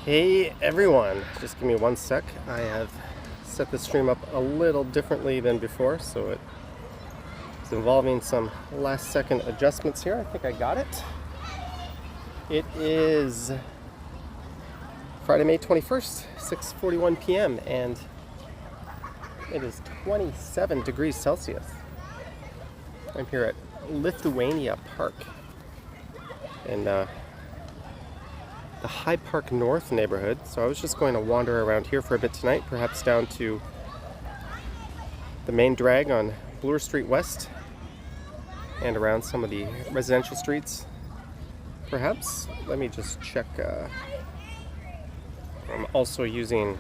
Hey everyone, just give me one sec. I have set the stream up a little differently than before, so it's involving some last second adjustments here. I think I got it. It is Friday, May 21st, 6:41 p.m. and it is 27 degrees Celsius. I'm here at Lithuania Park in the High Park North neighborhood. So I was just going to wander around here for a bit tonight, perhaps down to the main drag on Bloor Street West and around some of the residential streets. Perhaps, let me just check. I'm also using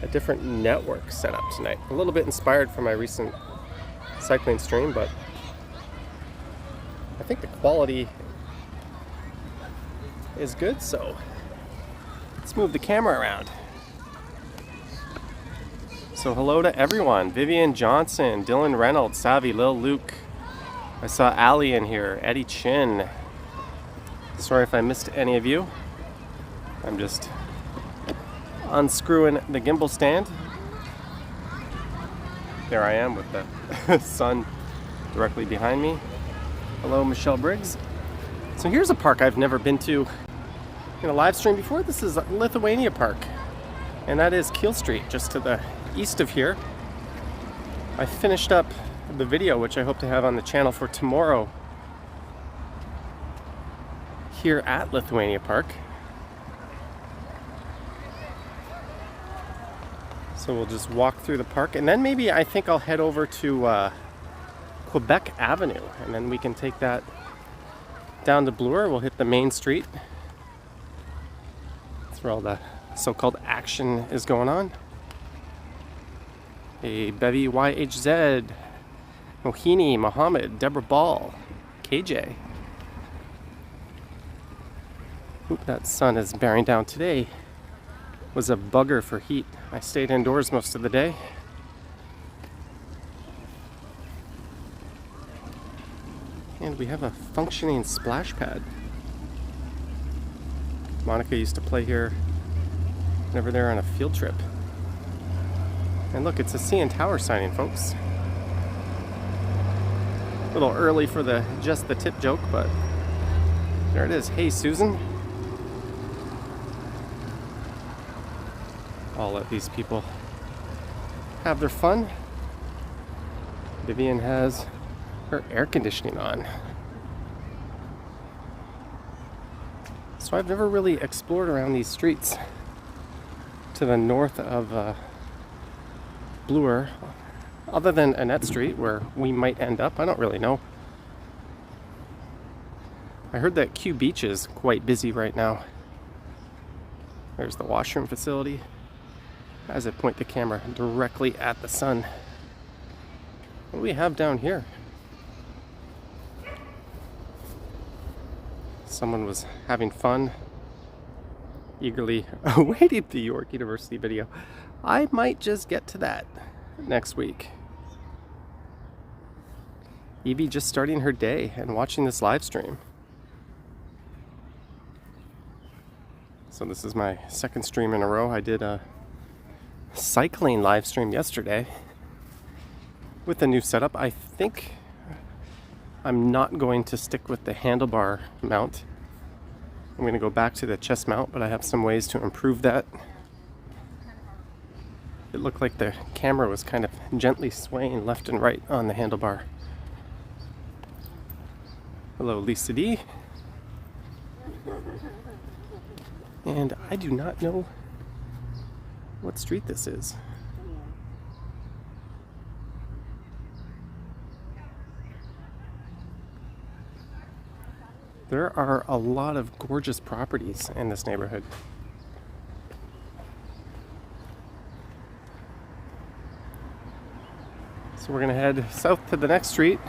a different network setup tonight. A little bit inspired from my recent cycling stream, but I think the quality is good, so let's move the camera around. So hello to everyone. Vivian Johnson, Dylan Reynolds, Savvy, Lil Luke. I saw Ali in here, Eddie Chin. Sorry if I missed any of you. I'm just unscrewing the gimbal stand. There I am with the sun directly behind me. Hello, Michelle Briggs. So here's a park I've never been to in a live stream before. This is Lithuania Park, and that is Keel Street, just to the east of here. I finished up the video, which I hope to have on the channel for tomorrow, here at Lithuania Park. So we'll just walk through the park, and then maybe I think I'll head over to Quebec Avenue, and then we can take that down to Bloor. We'll hit the main street. That's where all the so-called action is going on. Hey, Bevy YHZ, Mohini, Mohammed, Deborah Ball, KJ. Oop, that sun is bearing down today. Was a bugger for heat. I stayed indoors most of the day. And we have a functioning splash pad. Monica used to play here whenever they're on a field trip. And look, it's a CN Tower signing, folks. A little early for the just the tip joke, but there it is. Hey, Susan. I'll let these people have their fun. Vivian has her air conditioning on. So I've never really explored around these streets to the north of Bloor, other than Annette Street, where we might end up. I don't really know. I heard that Q Beach is quite busy right now. There's the washroom facility as I point the camera directly at the sun. What do we have down here? Someone was having fun, eagerly awaiting the York University video. I might just get to that next week. Evie just starting her day and watching this live stream. So this is my second stream in a row. I did a cycling live stream yesterday with a new setup. I think I'm not going to stick with the handlebar mount. I'm going to go back to the chest mount, but I have some ways to improve that. It looked like the camera was kind of gently swaying left and right on the handlebar. Hello, Lisa D. And I do not know what street this is. There are a lot of gorgeous properties in this neighborhood. So we're gonna head south to the next street.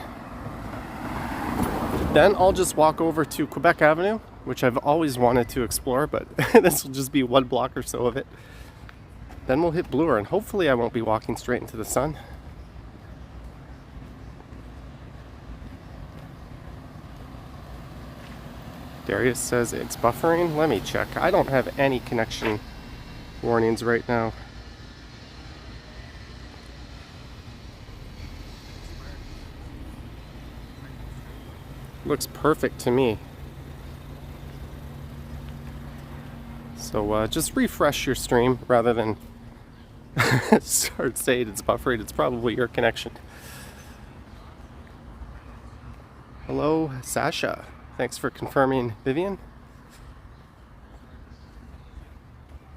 Then I'll just walk over to Quebec Avenue, which I've always wanted to explore, but this will just be one block or so of it. Then we'll hit Bloor, and hopefully I won't be walking straight into the sun. Darius says it's buffering. Let me check. I don't have any connection warnings right now. Looks perfect to me. So just refresh your stream rather than start saying it's buffering. It's probably your connection. Hello, Sasha. Thanks for confirming, Vivian.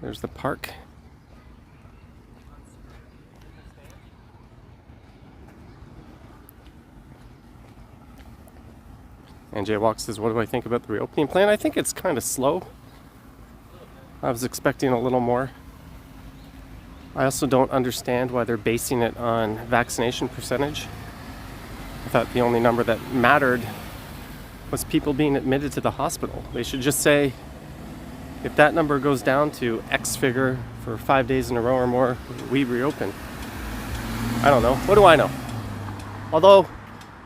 There's the park. And Jaywalk says, what do I think about the reopening plan? I think it's kind of slow. I was expecting a little more. I also don't understand why they're basing it on vaccination percentage. I thought the only number that mattered was people being admitted to the hospital. They should just say, if that number goes down to X figure for 5 days in a row or more, we reopen. I don't know. What do I know? Although,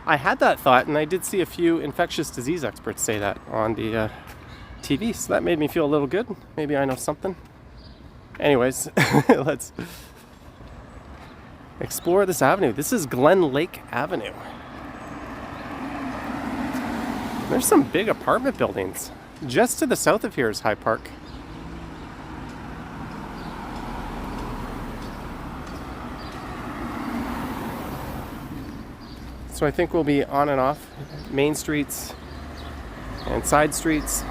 I had that thought, and I did see a few infectious disease experts say that on the TV, so that made me feel a little good. Maybe I know something. Anyways, let's explore this avenue. This is Glen Lake Avenue. There's some big apartment buildings. Just to the south of here is High Park. So I think we'll be on and off main streets and side streets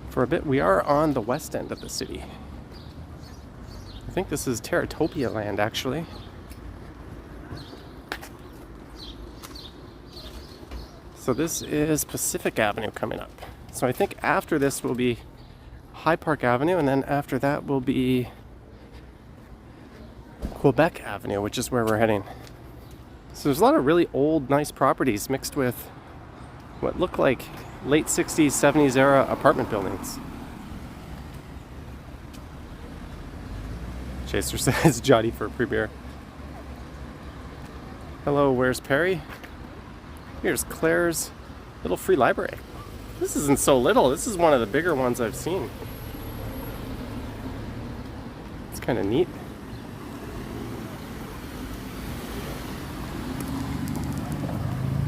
for a bit. We are on the west end of the city. I think this is Terratopia land, actually. So this is Pacific Avenue coming up. So I think after this will be High Park Avenue, and then after that will be Quebec Avenue, which is where we're heading. So there's a lot of really old, nice properties mixed with what look like late 60s, 70s era apartment buildings. Chaser says, Johnny for a premiere. Hello, where's Perry? Here's Claire's little free library. This isn't so little. This is one of the bigger ones I've seen. It's kind of neat.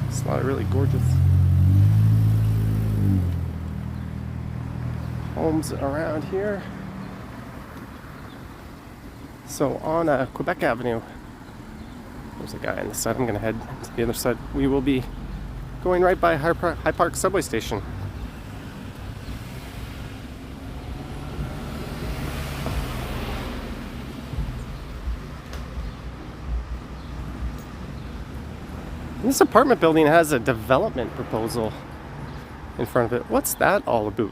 It's a lot of really gorgeous homes around here. So on Quebec Avenue, there's a guy on the side. I'm going to head to the other side. We will be going right by High Park subway station. This apartment building has a development proposal in front of it. What's that all about?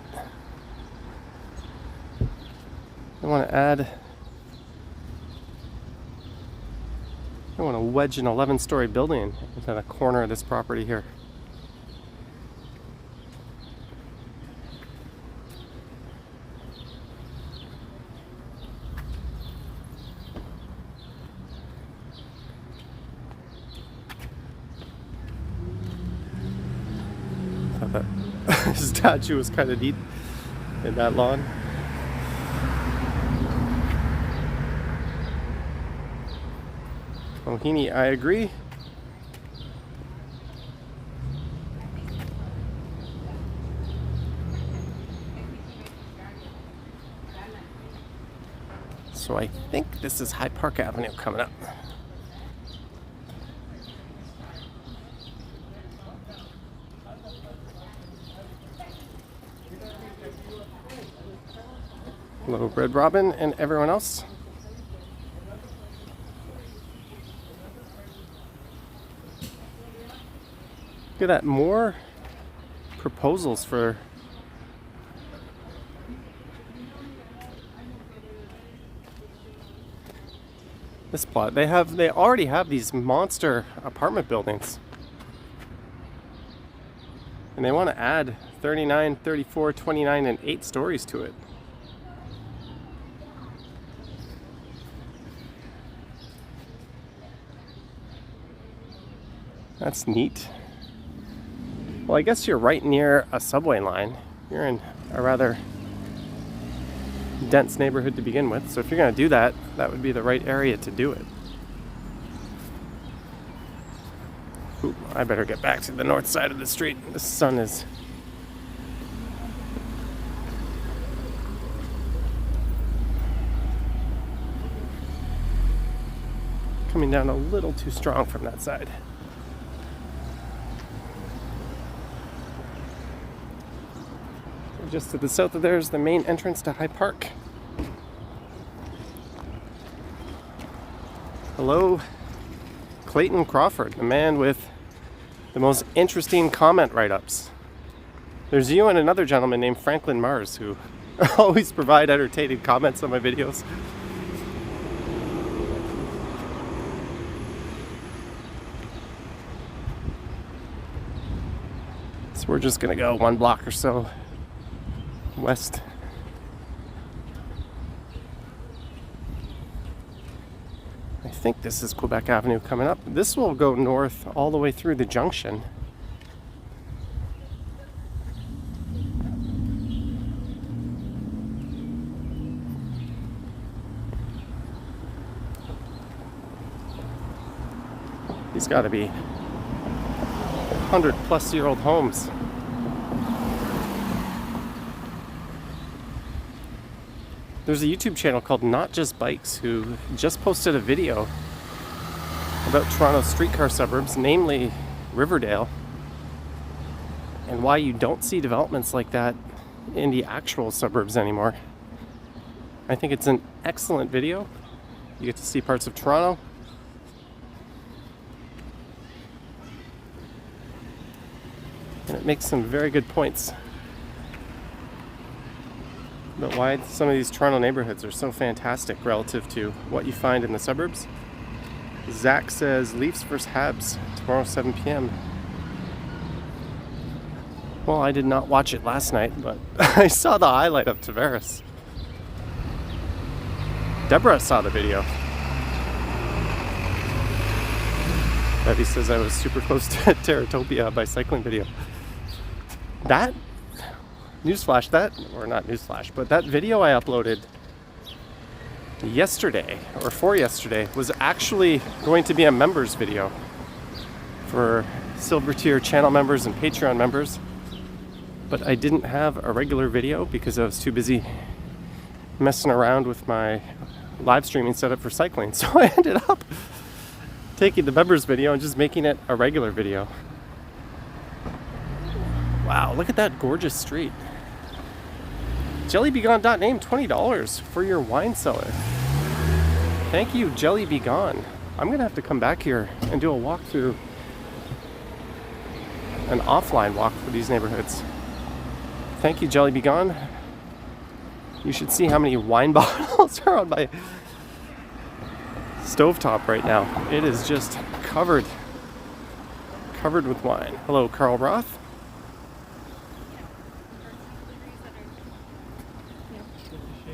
I want to add... I want to wedge an 11-story building into the corner of this property here. I thought that statue was kind of neat in that lawn. Mohini, I agree. So I think this is High Park Avenue coming up. Hello, Red Robin and everyone else. Look at that, more proposals for this plot. They already have these monster apartment buildings. And they want to add 39, 34, 29, and 8 stories to it. That's neat. Well, I guess you're right near a subway line. You're in a rather dense neighborhood to begin with, so if you're going to do that, that would be the right area to do it. Ooh, I better get back to the north side of the street. The sun is coming down a little too strong from that side. Just to the south of there is the main entrance to Hyde Park. Hello, Clayton Crawford, the man with the most interesting comment write-ups. There's you and another gentleman named Franklin Mars who always provide entertaining comments on my videos. So we're just gonna go 1 block or so west. I think this is Quebec Avenue coming up. This will go north all the way through the junction. These got to be 100-plus-year-old homes. There's a YouTube channel called Not Just Bikes who just posted a video about Toronto's streetcar suburbs, namely Riverdale, and why you don't see developments like that in the actual suburbs anymore. I think it's an excellent video. You get to see parts of Toronto. And it makes some very good points about why some of these Toronto neighborhoods are so fantastic relative to what you find in the suburbs. Zach says Leafs vs. Habs tomorrow 7 p.m. Well, I did not watch it last night, but I saw the highlight of Tavares. Deborah saw the video. Betty says I was super close to Terratopia by cycling video. That newsflash, or not newsflash, but that video I uploaded yesterday, or for yesterday, was actually going to be a members video for Silver Tier channel members and Patreon members, but I didn't have a regular video because I was too busy messing around with my live streaming setup for cycling, so I ended up taking the members video and just making it a regular video. Wow, look at that gorgeous street. JellyBeGone.name, $20 for your wine cellar. Thank you, JellyBeGone. I'm gonna have to come back here and do a walkthrough, an offline walk for these neighborhoods. Thank you, JellyBeGone. You should see how many wine bottles are on my stovetop right now. It is just covered with wine. Hello, Carl Roth.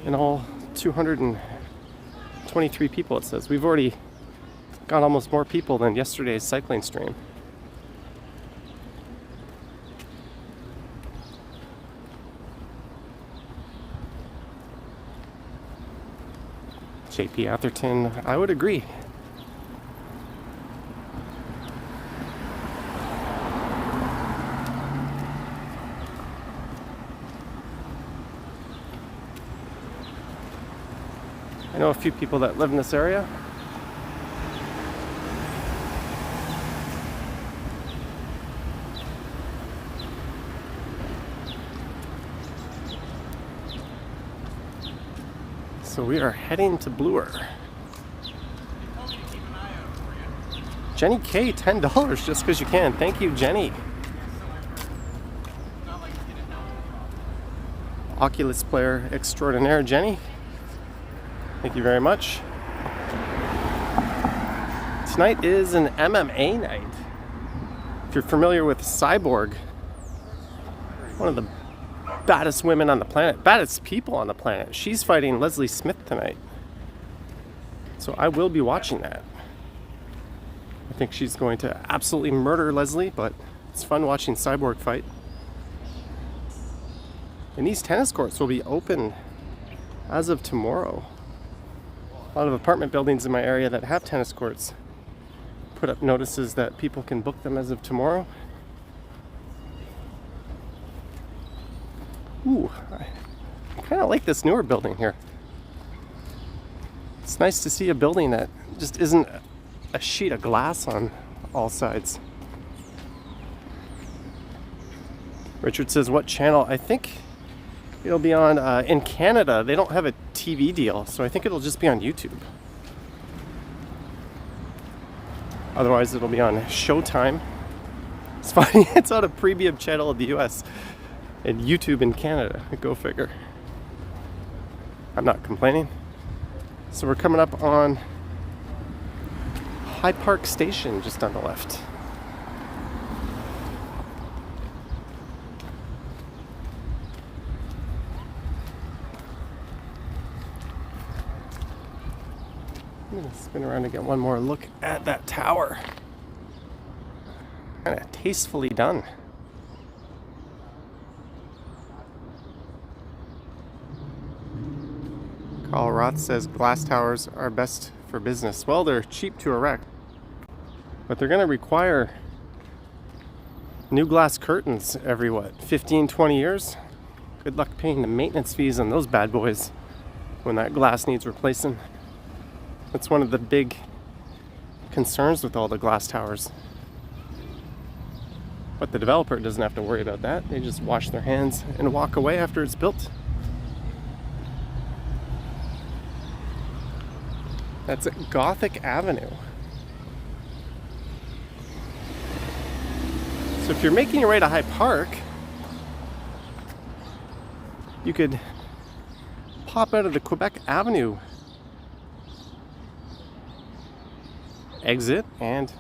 And all 223 people, it says. We've already got almost more people than yesterday's cycling stream. JP Atherton, I would agree. I know a few people that live in this area. So we are heading to Bloor. Jenny K, $10 just because you can. Thank you, Jenny. Oculus player extraordinaire, Jenny. Thank you very much. Tonight is an MMA night. If you're familiar with Cyborg, one of the baddest women on the planet, baddest people on the planet, she's fighting Leslie Smith tonight. So I will be watching that. I think she's going to absolutely murder Leslie, but it's fun watching Cyborg fight. And these tennis courts will be open as of tomorrow. A lot of apartment buildings in my area that have tennis courts put up notices that people can book them as of tomorrow. Ooh, I kind of like this newer building here. It's nice to see a building that just isn't a sheet of glass on all sides. Richard says, what channel? I think it'll be on, in Canada, they don't have a TV deal, so I think it'll just be on YouTube. Otherwise, it'll be on Showtime. It's funny, it's on a premium channel in the US and YouTube in Canada. Go figure. I'm not complaining. So we're coming up on High Park Station, just on the left. I'm gonna spin around and get one more look at that tower. Kind of tastefully done. Carl Roth says glass towers are best for business. Well, they're cheap to erect, but they're going to require new glass curtains every, 15, 20 years? Good luck paying the maintenance fees on those bad boys when that glass needs replacing. That's one of the big concerns with all the glass towers. But the developer doesn't have to worry about that. They just wash their hands and walk away after it's built. That's at Gothic Avenue. So if you're making your way to High Park, you could pop out of the Quebec Avenue exit and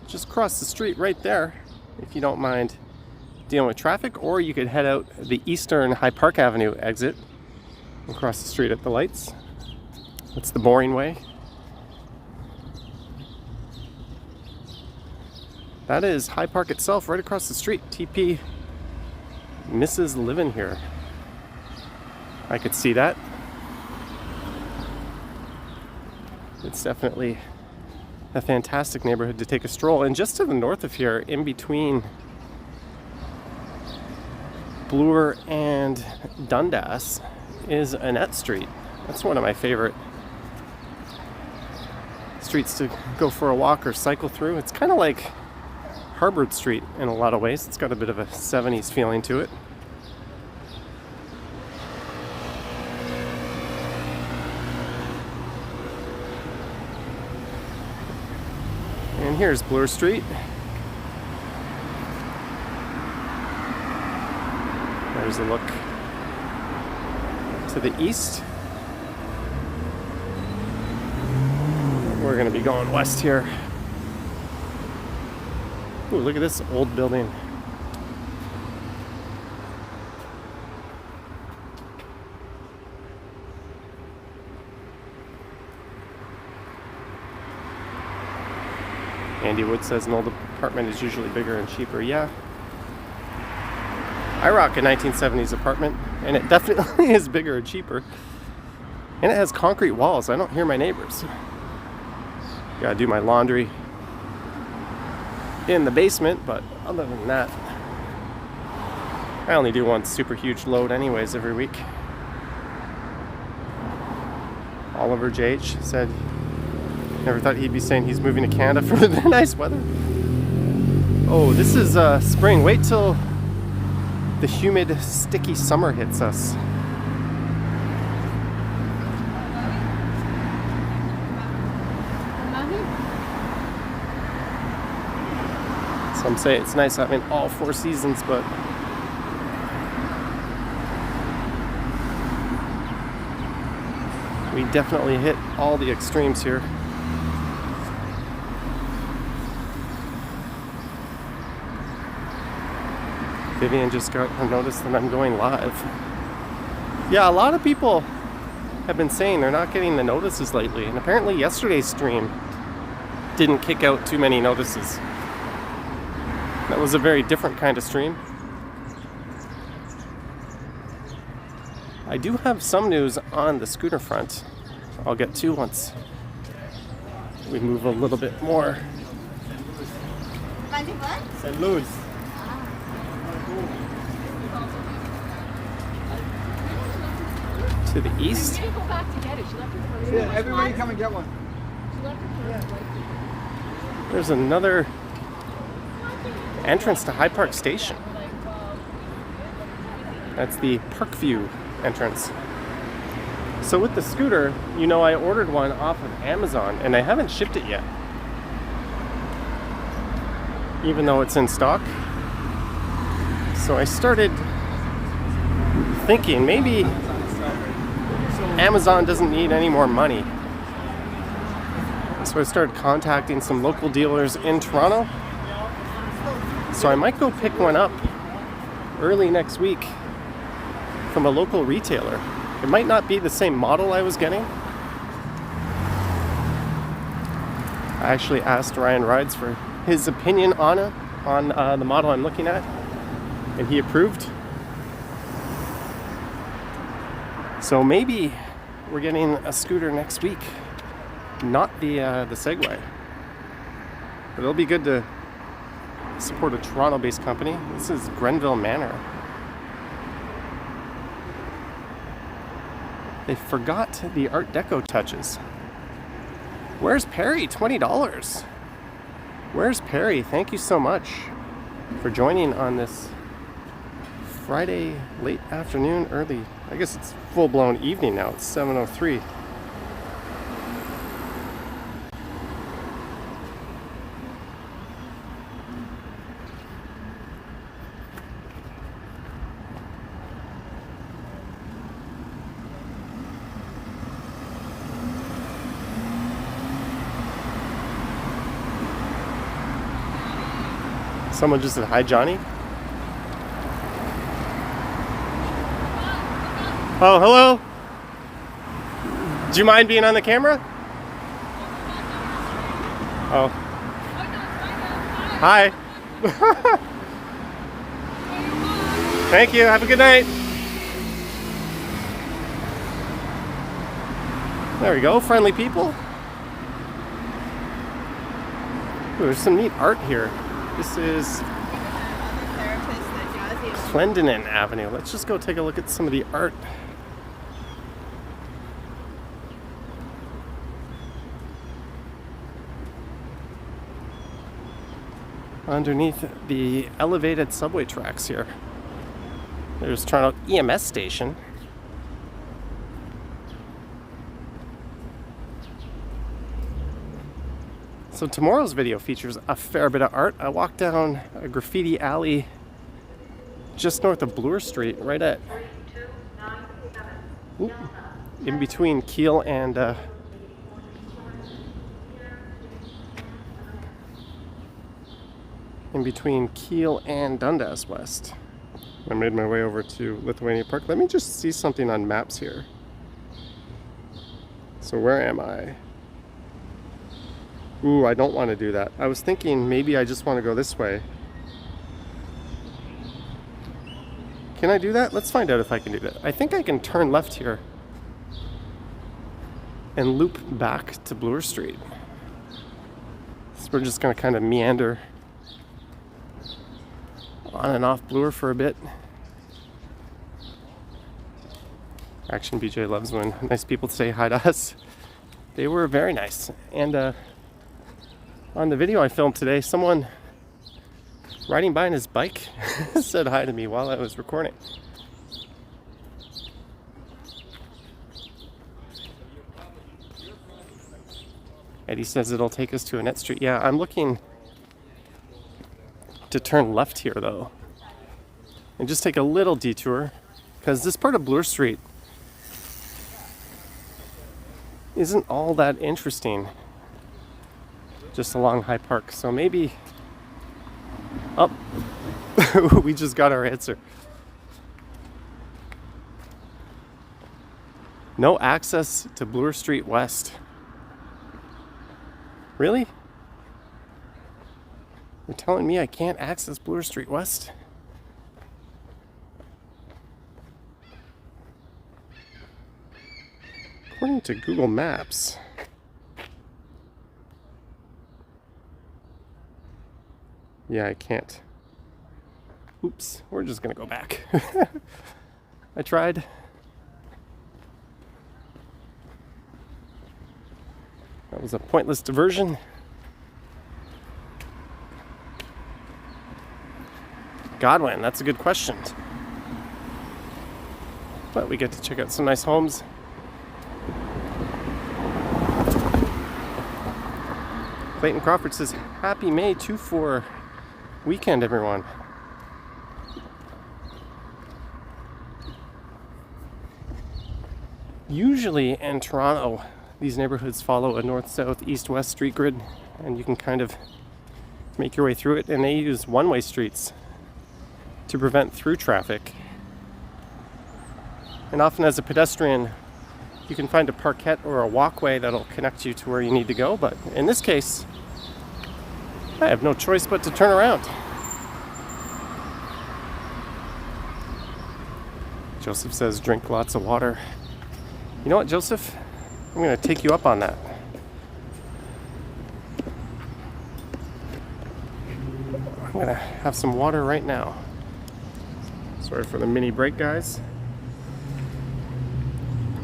just cross the street right there if you don't mind dealing with traffic, or you could head out the eastern High Park Avenue exit and cross the street at the lights. That's the boring way. That is High Park itself, right across the street. TP misses living here. I could see that. It's definitely a fantastic neighborhood to take a stroll. And just to the north of here, in between Bloor and Dundas, is Annette Street. That's one of my favorite streets to go for a walk or cycle through. It's kind of like Harvard Street in a lot of ways. It's got a bit of a 70s feeling to it. And here's Bloor Street. There's a look to the east. We're going to be going west here. Ooh, look at this old building. Andy Wood says an old apartment is usually bigger and cheaper. Yeah. I rock a 1970s apartment, and it definitely is bigger and cheaper. And it has concrete walls. I don't hear my neighbors. Gotta do my laundry in the basement, but other than that, I only do one super huge load anyways every week. Oliver JH said never thought he'd be saying he's moving to Canada for the nice weather. Oh, this is spring. Wait till the humid, sticky summer hits us. Some say it's nice having all four seasons, but we definitely hit all the extremes here. Vivian just got a notice that I'm going live. Yeah, a lot of people have been saying they're not getting the notices lately, and apparently yesterday's stream didn't kick out too many notices. That was a very different kind of stream. I do have some news on the scooter front. I'll get to once we move a little bit more. St. Louis. To the east. Yeah, everybody come and get one. There's another entrance to High Park Station. That's the Parkview entrance. So with the scooter, you know, I ordered one off of Amazon and I haven't shipped it yet, even though it's in stock. So I started thinking maybe Amazon doesn't need any more money. So I started contacting some local dealers in Toronto. So I might go pick one up early next week from a local retailer. It might not be the same model I was getting. I actually asked Ryan Rides for his opinion on it, on the model I'm looking at, and he approved. So maybe we're getting a scooter next week, not the Segway. But it'll be good to support a Toronto-based company. This is Grenville Manor. They forgot the Art Deco touches. Where's Perry? $20. Where's Perry? Thank you so much for joining on this Friday late afternoon, early. I guess it's full-blown evening now. It's 7:03. Someone just said, hi, Johnny. Oh, hello. Do you mind being on the camera? Oh. Hi. Thank you. Have a good night. There we go. Friendly people. Ooh, there's some neat art here. This is Clendenin Avenue. Let's just go take a look at some of the art. Underneath the elevated subway tracks here. There's Toronto EMS station. So tomorrow's video features a fair bit of art. I walked down a graffiti alley just north of Bloor Street, right at in between Keel and Dundas West. I made my way over to Lithuania Park. Let me just see something on maps here. So where am I? Ooh, I don't want to do that. I was thinking maybe I just want to go this way. Can I do that? Let's find out if I can do that. I think I can turn left here and loop back to Bloor Street. So we're just going to kind of meander on and off Bloor for a bit. Action BJ loves when nice people say hi to us. They were very nice. And on the video I filmed today, someone riding by on his bike said hi to me while I was recording. Eddie says it'll take us to Annette Street. Yeah, I'm looking to turn left here though and just take a little detour, because this part of Bloor Street isn't all that interesting just along High Park. So maybe we just got our answer. No access to Bloor Street West. Really? You're telling me I can't access Bloor Street West? According to Google Maps, yeah, I can't. Oops, we're just gonna go back. I tried. That was a pointless diversion. Godwin, that's a good question. But we get to check out some nice homes. Clayton Crawford says, Happy May 2-4 weekend, everyone. Usually in Toronto, these neighborhoods follow a north-south, east-west street grid, and you can kind of make your way through it, and they use one-way streets to prevent through traffic. And often as a pedestrian, you can find a parkette or a walkway that'll connect you to where you need to go, but in this case, I have no choice but to turn around. Joseph says, drink lots of water. You know what, Joseph? I'm going to take you up on that. I'm going to have some water right now. Sorry for the mini break, guys.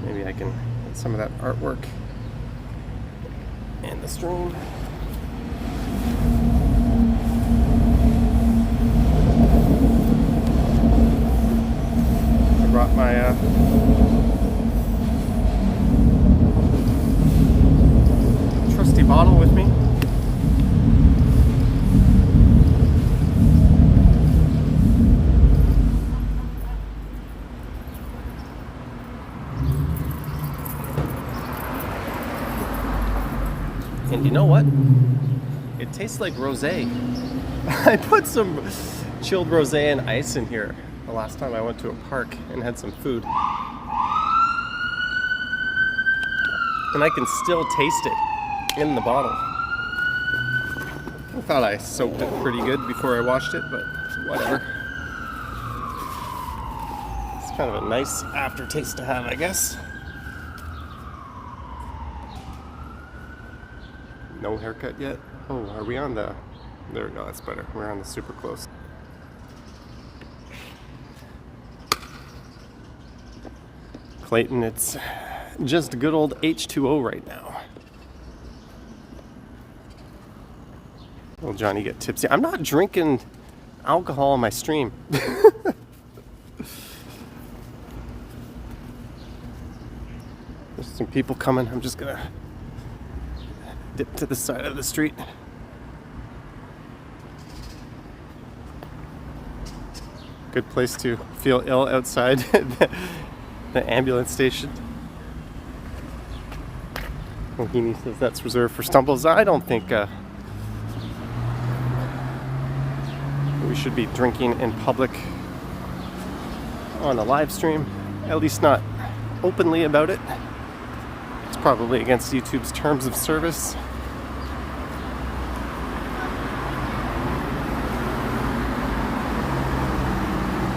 Maybe I can get some of that artwork in the stream. I brought my trusty bottle with me. And you know what? It tastes like rosé. I put some chilled rosé and ice in here the last time I went to a park and had some food. And I can still taste it in the bottle. I thought I soaked it pretty good before I washed it, but whatever. It's kind of a nice aftertaste to have, I guess. No haircut yet? Oh, are we on the... There we go, that's better. We're on the super close. Clayton, it's just good old H2O right now. Will Johnny get tipsy? I'm not drinking alcohol on my stream. There's some people coming. I'm just gonna dip to the side of the street. Good place to feel ill outside the ambulance station. Mohini says that's reserved for stumbles. I don't think we should be drinking in public on a live stream, at least not openly about it. It's probably against YouTube's terms of service.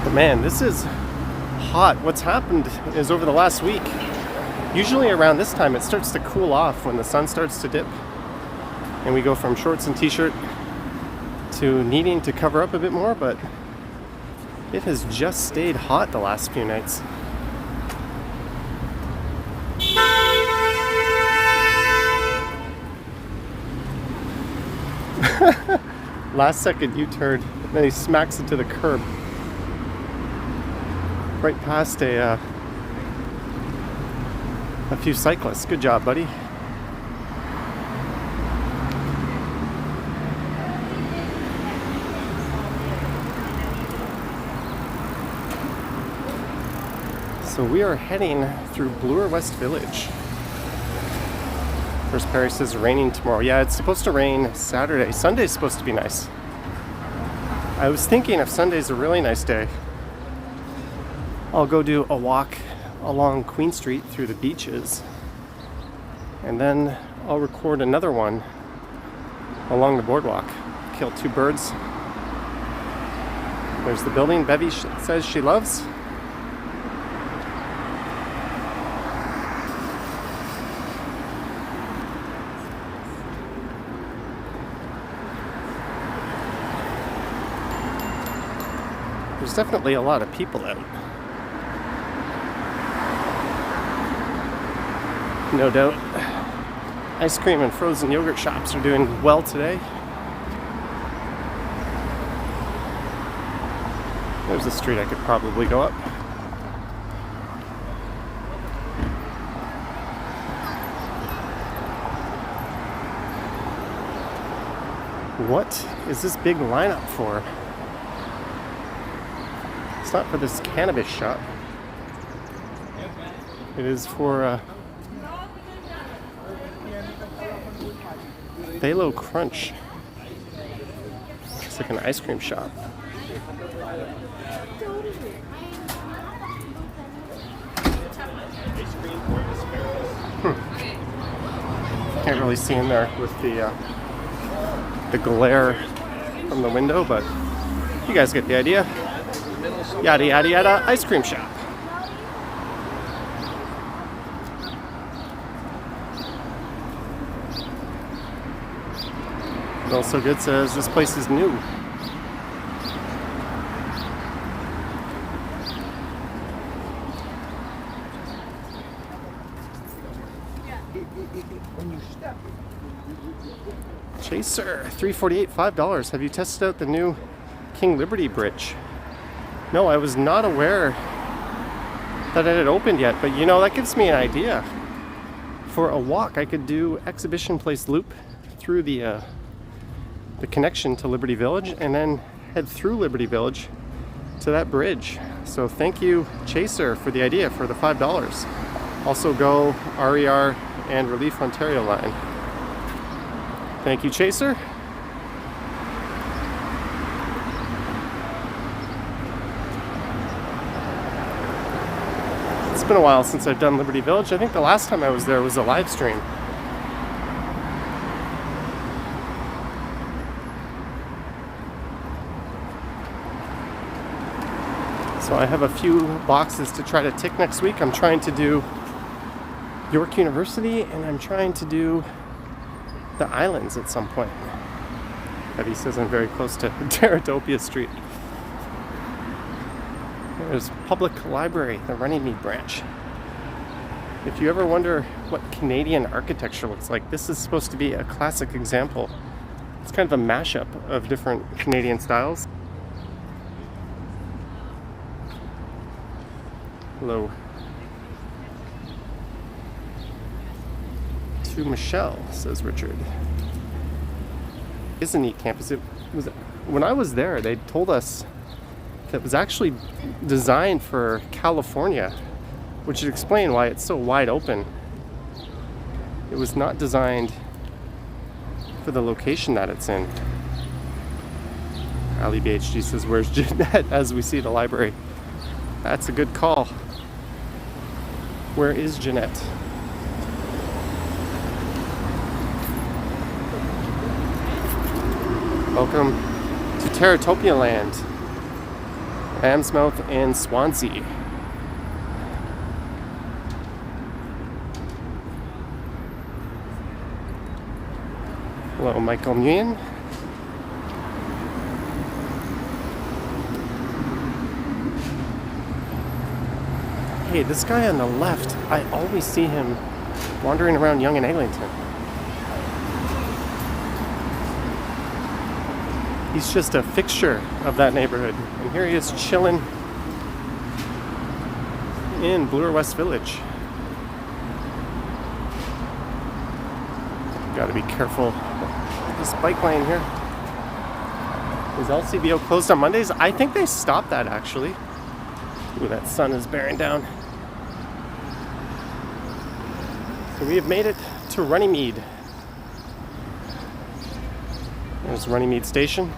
But man, this is hot. What's happened is over the last week, usually around this time it starts to cool off when the sun starts to dip and we go from shorts and t-shirt to needing to cover up a bit more, but it has just stayed hot the last few nights. Last second U-turn, then he smacks it to the curb. Right past a few cyclists. Good job, buddy. So we are heading through Bloor West Village. First Perry says raining tomorrow. Yeah, it's supposed to rain Saturday. Sunday's supposed to be nice. I was thinking if Sunday's a really nice day, I'll go do a walk along Queen Street through the beaches, and then I'll record another one along the boardwalk. kill two birds. There's the building Bevy says she loves. There's definitely a lot of people out. No doubt. Ice cream and frozen yogurt shops are doing well today. There's a street I could probably go up. What is this big lineup for? It's not for this cannabis shop. It is for Phalo Crunch. It's like an ice cream shop. Can't really see in there with the glare from the window, but you guys get the idea. Yada yada yada, ice cream shop. It also good says this place is new. Chaser, $3.48, $5. Have you tested out the new King Liberty Bridge? No, I was not aware that it had opened yet, but you know, that gives me an idea. For a walk, I could do Exhibition Place Loop through the connection to Liberty Village and then head through Liberty Village to that bridge. So thank you, Chaser, for the idea for the $5. Also go RER and Relief Ontario line. Thank you, Chaser. It's been a while since I've done Liberty Village. I think the last time I was there was a live stream. So I have a few boxes to try to tick next week. I'm trying to do York University and I'm trying to do the islands at some point. He says I'm very close to Teratopia Street. There's Public Library, the Runnymede branch. If you ever wonder what Canadian architecture looks like, this is supposed to be a classic example. It's kind of a mashup of different Canadian styles. Hello. To Michelle, says Richard. It's a neat campus. When I was there, they told us that it was actually designed for California, which would explain why it's so wide open. It was not designed for the location that it's in. Ali BHG says, where's Jeanette? As we see the library. That's a good call. Where is Jeanette? Welcome to Teratopia Land, Amsmouth and Swansea. Hello, Michael Nguyen. Hey, this guy on the left, I always see him wandering around Yonge and Eglinton. He's just a fixture of that neighborhood. And here he is chilling in Bloor West Village. Gotta be careful with this bike lane here. Is LCBO closed on Mondays? I think they stopped that actually. Ooh, that sun is bearing down. So we have made it to Runnymede. There's Runnymede Station.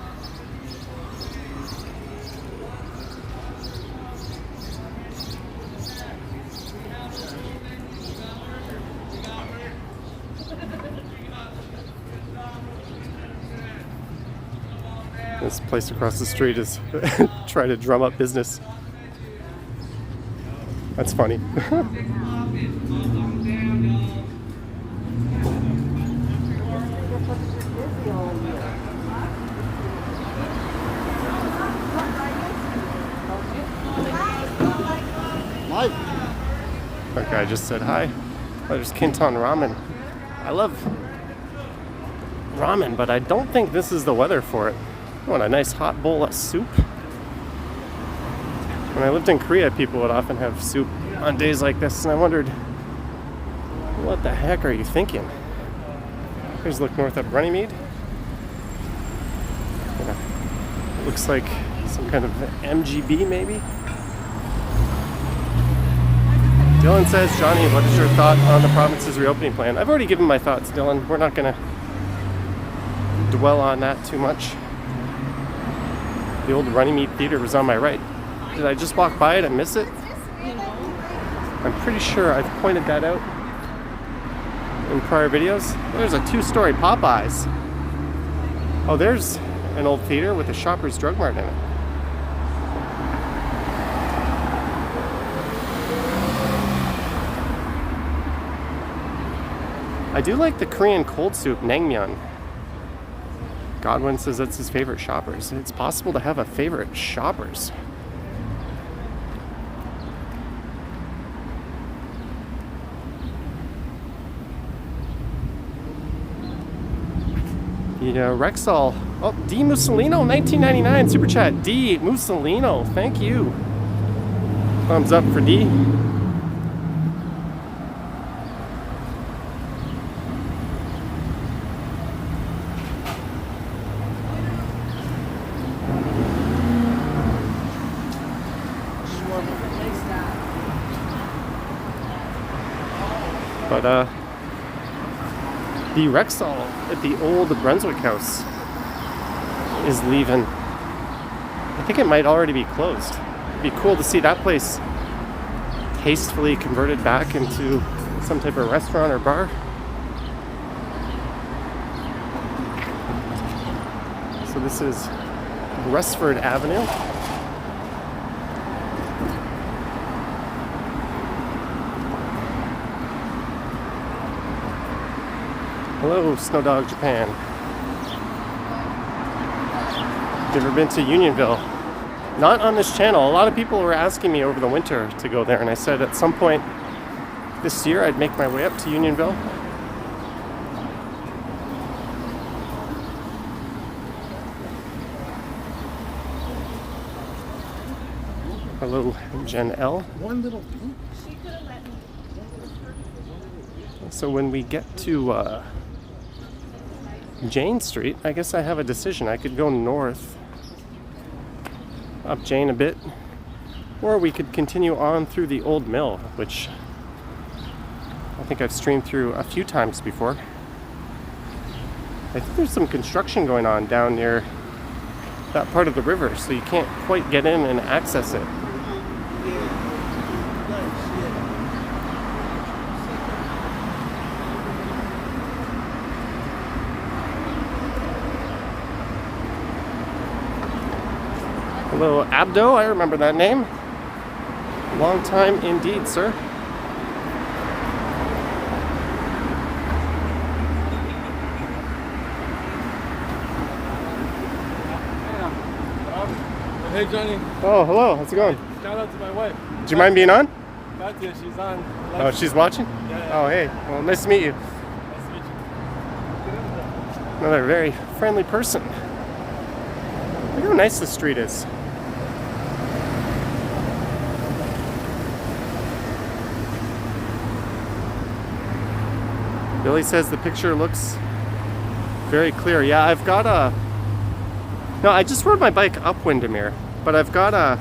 This place across the street is trying to drum up business. That's funny. That guy just said hi. Oh, there's Kinton ramen. I love ramen, but I don't think this is the weather for it. I want a nice hot bowl of soup. When I lived in Korea, people would often have soup on days like this, and I wondered, what the heck are you thinking? Here's a look north up Runnymede. It looks like some kind of MGB maybe. Dylan says, Johnny, what is your thought on the province's reopening plan? I've already given my thoughts, Dylan. We're not going to dwell on that too much. The old Runnymede Theater was on my right. Did I just walk by it and miss it? I'm pretty sure I've pointed that out in prior videos. There's a 2-story Popeyes. Oh, there's an old theater with a Shoppers Drug Mart in it. I do like the Korean cold soup, naengmyeon. Godwin says that's his favorite Shoppers. It's possible to have a favorite Shoppers. Yeah, Rexall. Oh, D. Mussolino, 1999 super chat. D. Mussolino, thank you. Thumbs up for D. But the Rexall at the old Brunswick house is leaving. I think it might already be closed. It'd be cool to see that place tastefully converted back into some type of restaurant or bar. So this is Westford Avenue. Hello, Snow Dog Japan. You ever been to Unionville? Not on this channel. A lot of people were asking me over the winter to go there, and I said at some point this year I'd make my way up to Unionville. Hello, Jen L. One little thing. So when we get to Jane Street, I guess I have a decision. I could go north, up Jane a bit, or we could continue on through the old mill, which I think I've streamed through a few times before. I think there's some construction going on down near that part of the river, so you can't quite get in and access it. Hello, Abdo, I remember that name. Long time indeed, sir. Hey Johnny. Oh, hello, how's it going? Shout out to my wife. Do you mind being on? Katya, she's on. Oh, she's watching? Yeah. Oh, hey, well, nice to meet you. Nice to meet you. Another very friendly person. Look how nice this street is. Billy says the picture looks very clear. Yeah, I've got a... No, I just rode my bike up Windermere, but I've got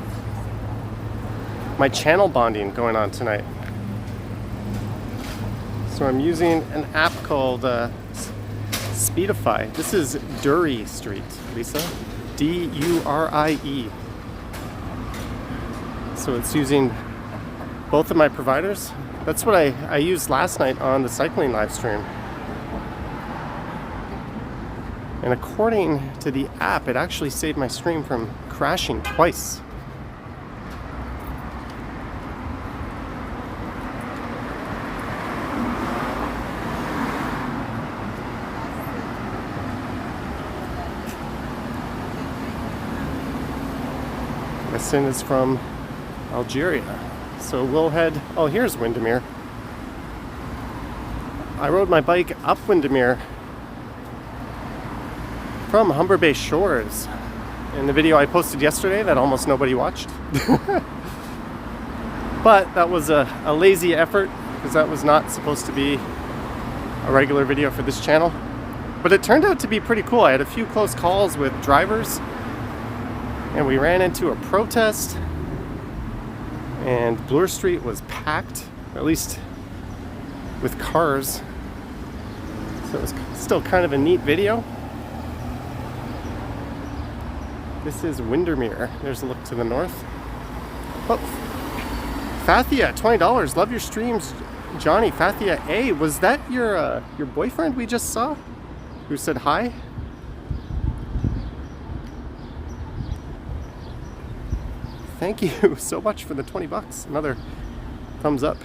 my channel bonding going on tonight. So I'm using an app called Speedify. This is Durie Street, Lisa. D-U-R-I-E. So it's using both of my providers. That's what I used last night on the cycling live stream. And according to the app, it actually saved my stream from crashing twice. Sin is from Algeria. So we'll head, oh, here's Windermere. I rode my bike up Windermere from Humber Bay Shores in the video I posted yesterday that almost nobody watched. But that was a lazy effort because that was not supposed to be a regular video for this channel. But it turned out to be pretty cool. I had a few close calls with drivers and we ran into a protest and Bloor Street was packed, at least with cars. So it was still kind of a neat video. This is Windermere. There's a look to the north. Oh, Fathia, $20. Love your streams, Johnny. Fathia A, was that your boyfriend we just saw? Who said hi? Thank you so much for the 20 bucks. Another thumbs up.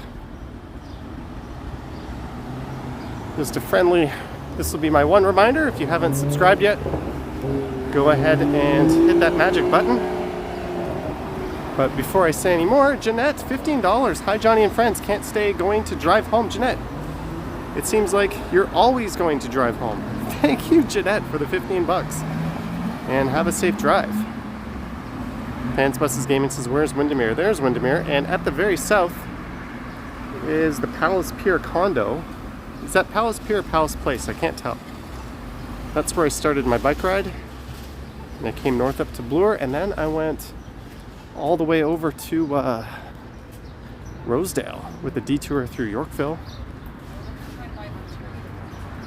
Just a friendly, this will be my one reminder. If you haven't subscribed yet, go ahead and hit that magic button. But before I say any more, Jeanette, $15. Hi, Johnny and friends. Can't stay going to drive home. Jeanette, it seems like you're always going to drive home. Thank you, Jeanette, for the 15 bucks. And have a safe drive. Fans Buses Gaming says, where's Windermere? There's Windermere, and at the very south is the Palace Pier condo. Is that Palace Pier or Palace Place? I can't tell. That's where I started my bike ride. And I came north up to Bloor, and then I went all the way over to Rosedale with a detour through Yorkville.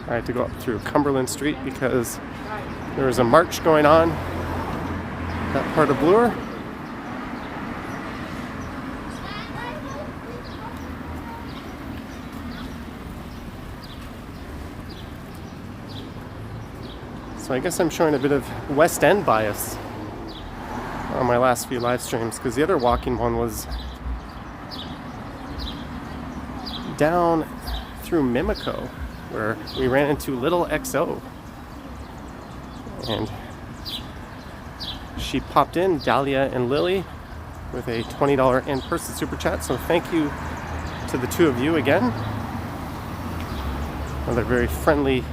I had to go up through Cumberland Street because there was a march going on that part of Bloor. So I guess I'm showing a bit of West End bias on my last few live streams because the other walking one was down through Mimico where we ran into Little XO. And she popped in, Dahlia and Lily, with a $20 in-person super chat. So thank you to the two of you again. Another very friendly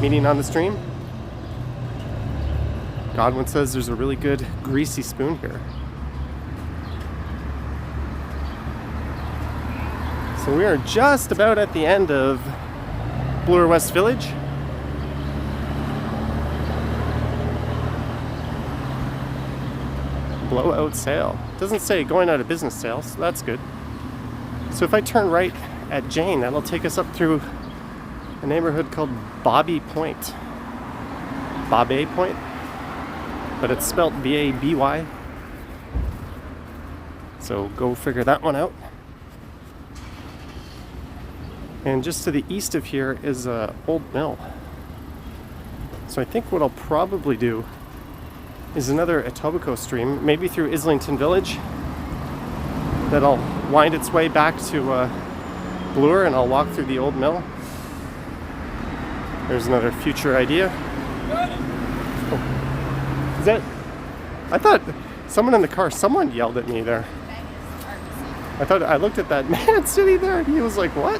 meeting on the stream. Godwin says there's a really good greasy spoon here. So we are just about at the end of Bloor West Village. Blowout sale. Doesn't say going out of business sale, so that's good. So if I turn right at Jane, that'll take us up through a neighborhood called Bobby Point. Bobby Point, but it's spelled B-A-B-Y. So go figure that one out. And just to the east of here is a old mill. So I think what I'll probably do is another Etobicoke stream, maybe through Islington Village, that'll wind its way back to Bloor, and I'll walk through the old mill. There's another future idea. Oh. Is that? I thought someone in the car, someone yelled at me there. I looked at that man sitting there and he was like, what?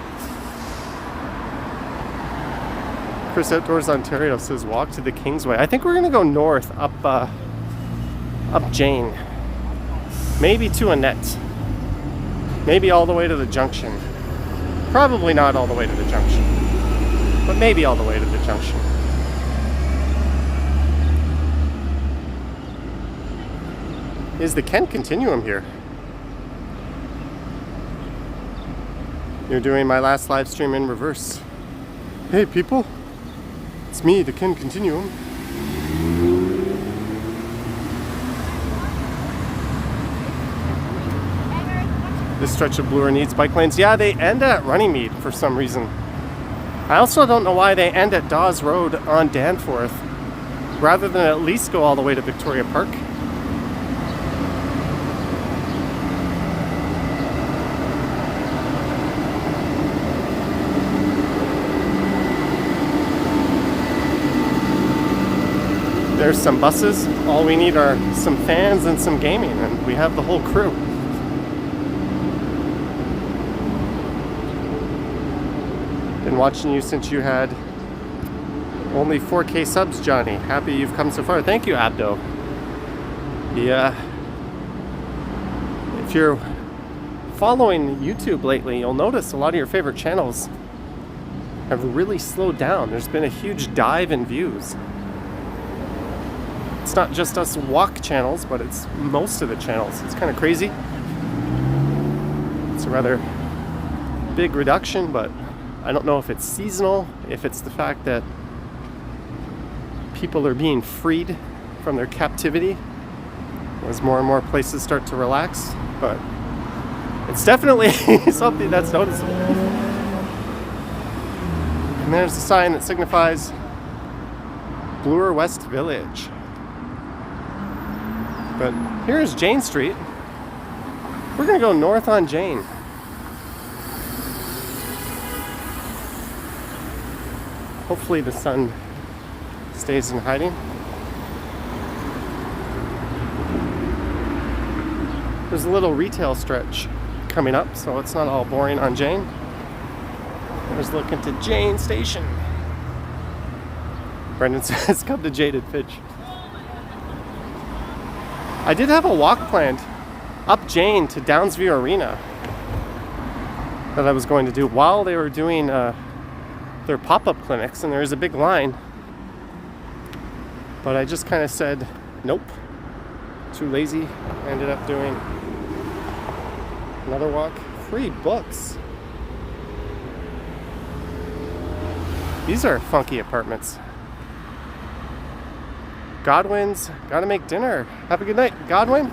Chris Outdoors Ontario says walk to the Kingsway. I think we're gonna go north up Jane. Maybe to Annette. Maybe all the way to the junction. Probably not all the way to the junction, but maybe all the way to the junction. Is the Kent Continuum here? You're doing my last live stream in reverse. Hey people, it's me, the Kent Continuum. This stretch of Bloor needs bike lanes. Yeah, they end at Runnymede for some reason. I also don't know why they end at Dawes Road on Danforth rather than at least go all the way to Victoria Park. There's some buses. All we need are some fans and some gaming, and we have the whole crew. Been watching you since you had only 4K subs, Johnny. Happy you've come so far. Thank you, Abdo. Yeah. If you're following YouTube lately, you'll notice a lot of your favorite channels have really slowed down. There's been a huge dive in views. It's not just us walk channels, but it's most of the channels. It's kind of crazy. It's a rather big reduction, but I don't know if it's seasonal, if it's the fact that people are being freed from their captivity as more and more places start to relax, but it's definitely something that's noticeable. And there's a sign that signifies Bloor West Village. But here's Jane Street. We're gonna go north on Jane. Hopefully the sun stays in hiding. There's a little retail stretch coming up, so it's not all boring on Jane. Let's look into Jane Station. Brendan says, come to Jaded Fidge. I did have a walk planned up Jane to Downsview Arena that I was going to do while they were doing their pop-up clinics, and there was a big line. But I just kind of said, nope, too lazy. I ended up doing another walk. Free books. These are funky apartments. Godwin's gotta make dinner. Have a good night, Godwin.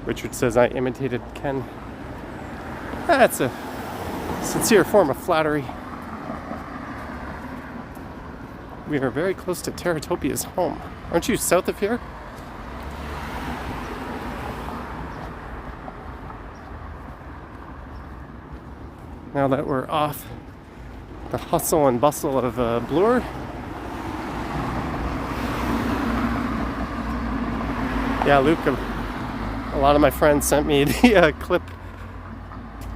Richard says I imitated Ken. That's a sincere form of flattery. We are very close to Terratopia's home. Aren't you south of here? Now that we're off the hustle and bustle of Bloor. Yeah, Luke, a lot of my friends sent me the clip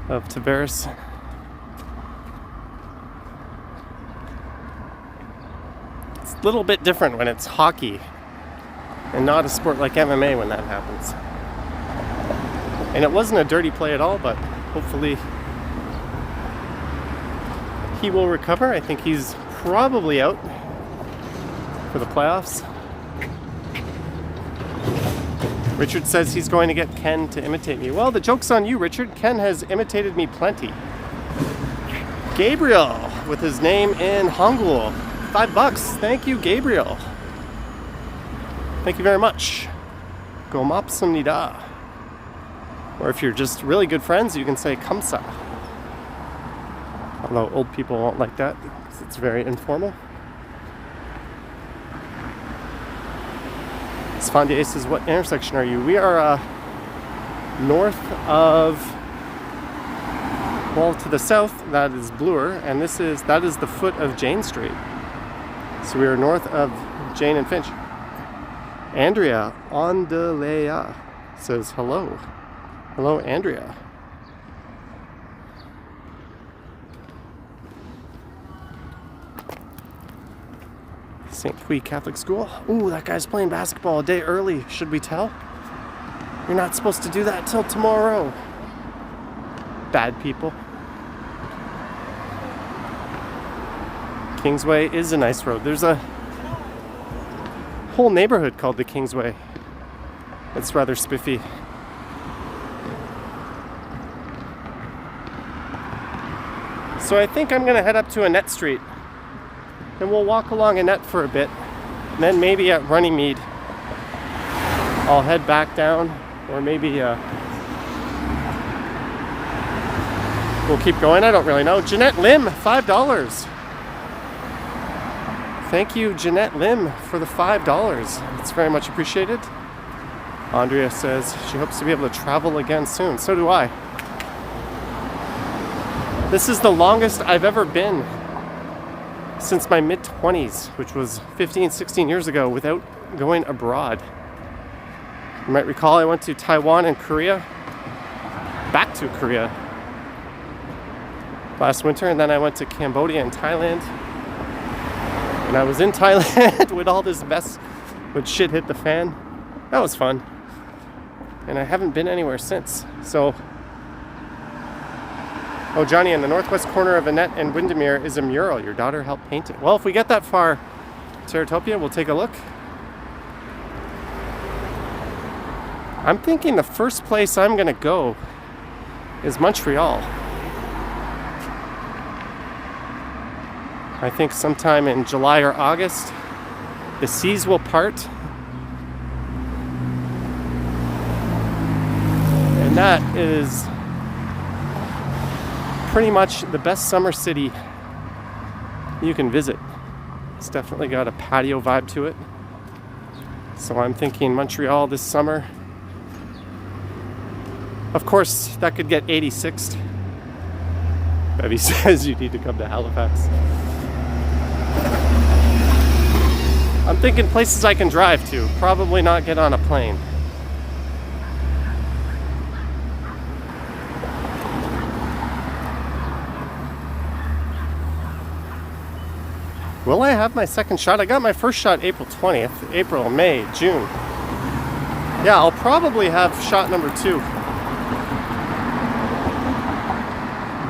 of Tavares. It's a little bit different when it's hockey and not a sport like MMA when that happens. And it wasn't a dirty play at all, but hopefully he will recover. I think he's probably out for the playoffs. Richard says he's going to get Ken to imitate me. Well, the joke's on you, Richard. Ken has imitated me plenty. Gabriel with his name in Hangul. $5. Thank you, Gabriel. Thank you very much. Gomapsamnida. Or if you're just really good friends, you can say kamsa. Although old people won't like that because it's very informal. Sfandia says, what intersection are you? We are north of, well, to the south, that is Bloor, and that is the foot of Jane Street. So we are north of Jane and Finch. Andrea Ondelea says hello. Hello, Andrea. St. Qui Catholic School. Ooh, that guy's playing basketball a day early. Should we tell? You're not supposed to do that till tomorrow. Bad people. Kingsway is a nice road. There's a whole neighborhood called the Kingsway. It's rather spiffy. So I think I'm gonna head up to Annette Street. And we'll walk along Annette for a bit. And then maybe at Runnymede, I'll head back down. Or maybe we'll keep going. I don't really know. Jeanette Lim, $5. Thank you, Jeanette Lim, for the $5. It's very much appreciated. Andrea says she hopes to be able to travel again soon. So do I. This is the longest I've ever been since my mid-20s, which was 15, 16 years ago, without going abroad. You might recall I went to Taiwan and Korea, back to Korea last winter, and then I went to Cambodia and Thailand. And I was in Thailand when all this mess, when shit hit the fan. That was fun. And I haven't been anywhere since. So, oh, Johnny, in the northwest corner of Annette and Windermere is a mural. Your daughter helped paint it. Well, if we get that far, Teratopia, we'll take a look. I'm thinking the first place I'm going to go is Montreal. I think sometime in July or August, the seas will part. And that is pretty much the best summer city you can visit. It's definitely got a patio vibe to it. So I'm thinking Montreal this summer. Of course, that could get 86th. Bevy says you need to come to Halifax. I'm thinking places I can drive to, probably not get on a plane. Will I have my second shot? I got my first shot April 20th, April, May, June. Yeah, I'll probably have shot number 2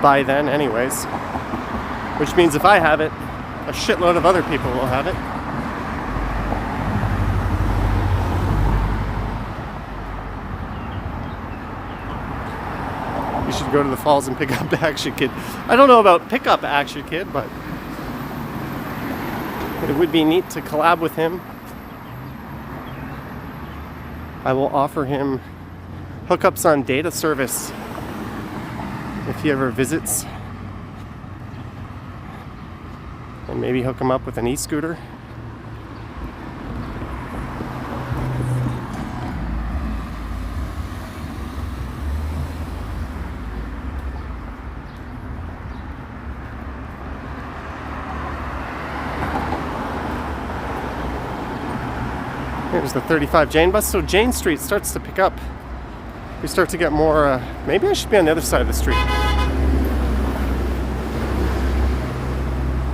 by then anyways. Which means if I have it, a shitload of other people will have it. You should go to the falls and pick up Action Kid. I don't know about pick up Action Kid, but it would be neat to collab with him. I will offer him hookups on data service if he ever visits. And maybe hook him up with an e-scooter. Here's the 35 Jane bus. So Jane Street starts to pick up. We start to get more, maybe I should be on the other side of the street.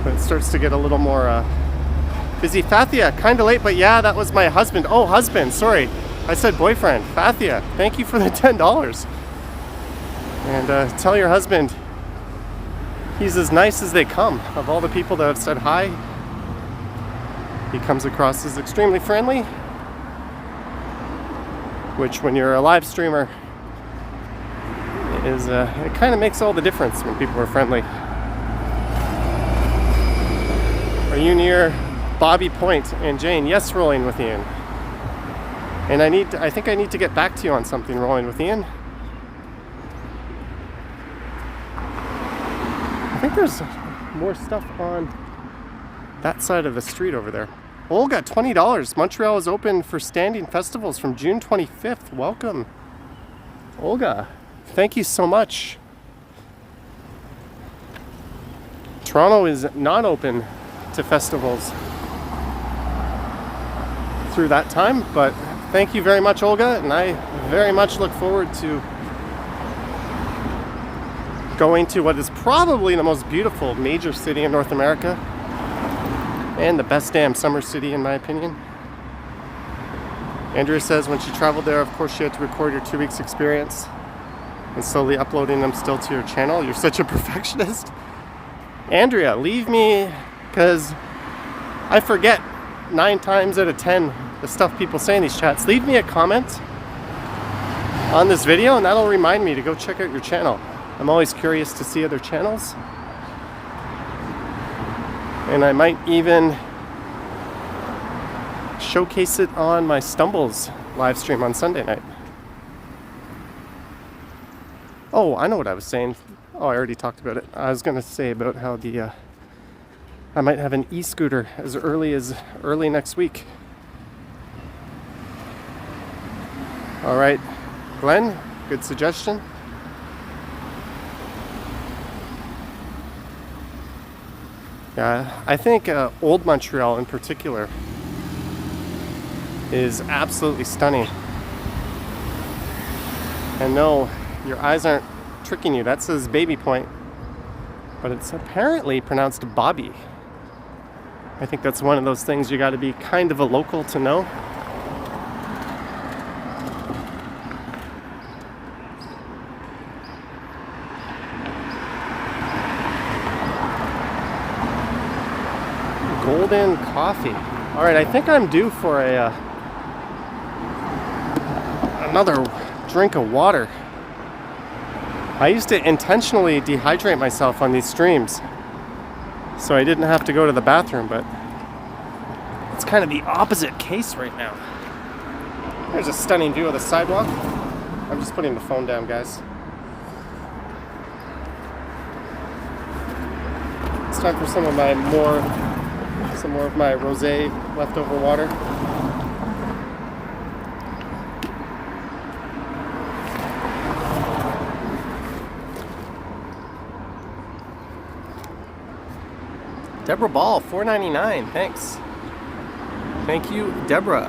But it starts to get a little more busy. Fathia, kind of late, but yeah, that was my husband. Oh, husband, sorry. I said boyfriend. Fathia, thank you for the $10. And tell your husband he's as nice as they come. Of all the people that have said hi, he comes across as extremely friendly. Which, when you're a live streamer, is it kind of makes all the difference when people are friendly. Are you near Bobby Point and Jane? Yes, Rolling with Ian. And I think I need to get back to you on something, Rolling with Ian. I think there's more stuff on that side of the street over there. Olga, $20. Montreal is open for standing festivals from June 25th. Welcome, Olga. Thank you so much. Toronto is not open to festivals through that time, but thank you very much, Olga, and I very much look forward to going to what is probably the most beautiful major city in North America. And the best damn summer city, in my opinion. Andrea says when she traveled there, of course, she had to record your 2 weeks experience and slowly uploading them still to your channel. You're such a perfectionist. Andrea, leave me, because I forget 9 times out of 10 the stuff people say in these chats. Leave me a comment on this video, and that'll remind me to go check out your channel. I'm always curious to see other channels. And I might even showcase it on my Stumbles live stream on Sunday night. Oh, I know what I was saying. Oh, I already talked about it. I was gonna say about how the I might have an e-scooter as early next week. All right, Glenn, good suggestion. Yeah, I think Old Montreal in particular is absolutely stunning. And no, your eyes aren't tricking you. That says Baby Point, but it's apparently pronounced Bobby. I think that's one of those things you got to be kind of a local to know. Golden coffee. All right, I think I'm due for another drink of water. I used to intentionally dehydrate myself on these streams so I didn't have to go to the bathroom, but it's kind of the opposite case right now. There's a stunning view of the sidewalk. I'm just putting the phone down, guys. It's time for some more of my rosé leftover water. Deborah Ball, $4.99. Thanks. Thank you, Deborah.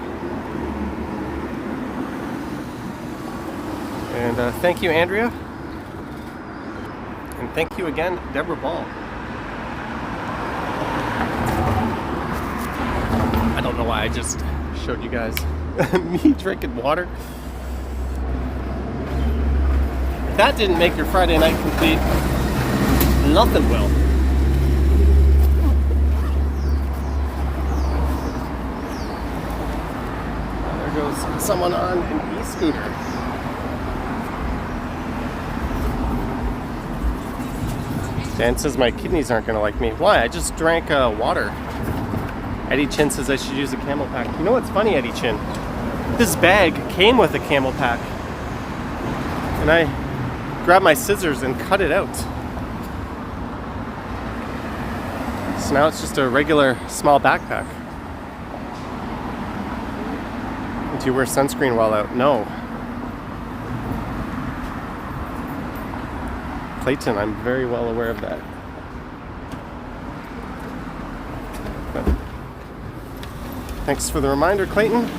And thank you, Andrea. And thank you again, Deborah Ball. I don't know why I just showed you guys me drinking water. If that didn't make your Friday night complete, nothing will. There goes someone on an e-scooter. Dan says my kidneys aren't going to like me. Why? I just drank water. Eddie Chin says I should use a camel pack. You know what's funny, Eddie Chin? This bag came with a camel pack. And I grabbed my scissors and cut it out. So now it's just a regular small backpack. Do you wear sunscreen while out? No. Clayton, I'm very well aware of that. But thanks for the reminder, Clayton.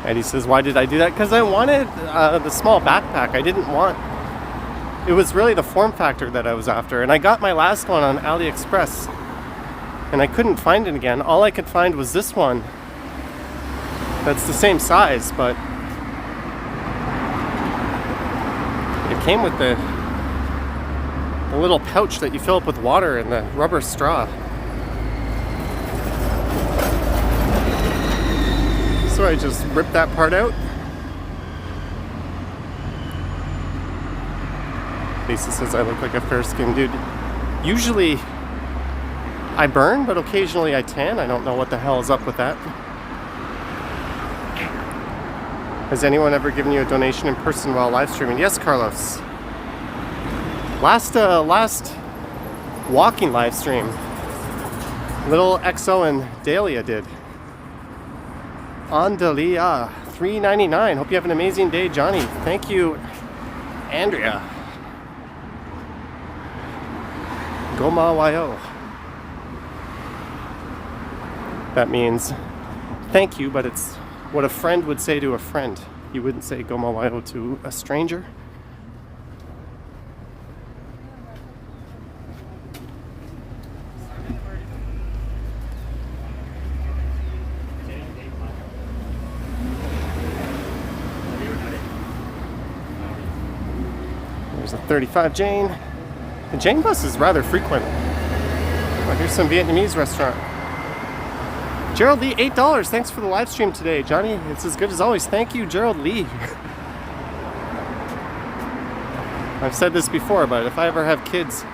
Eddie says, why did I do that? Because I wanted the small backpack. I didn't want... It was really the form factor that I was after. And I got my last one on AliExpress. And I couldn't find it again. All I could find was this one. That's the same size, but... It came with the little pouch that you fill up with water and the rubber straw. So I just ripped that part out. Lisa says I look like a fair-skinned dude. Usually I burn, but occasionally I tan. I don't know what the hell is up with that. Has anyone ever given you a donation in person while live streaming? Yes, Carlos. Last walking live stream, little XO and Dahlia did. Andalia, $3.99. Hope you have an amazing day, Johnny. Thank you, Andrea. Goma Wayo. That means thank you, but it's what a friend would say to a friend. You wouldn't say Goma Wayo to a stranger. There's a 35 Jane. The Jane bus is rather frequent. Oh, here's some Vietnamese restaurant. Gerald Lee, $8. Thanks for the live stream today, Johnny. It's as good as always. Thank you, Gerald Lee. I've said this before, but if I ever have kids,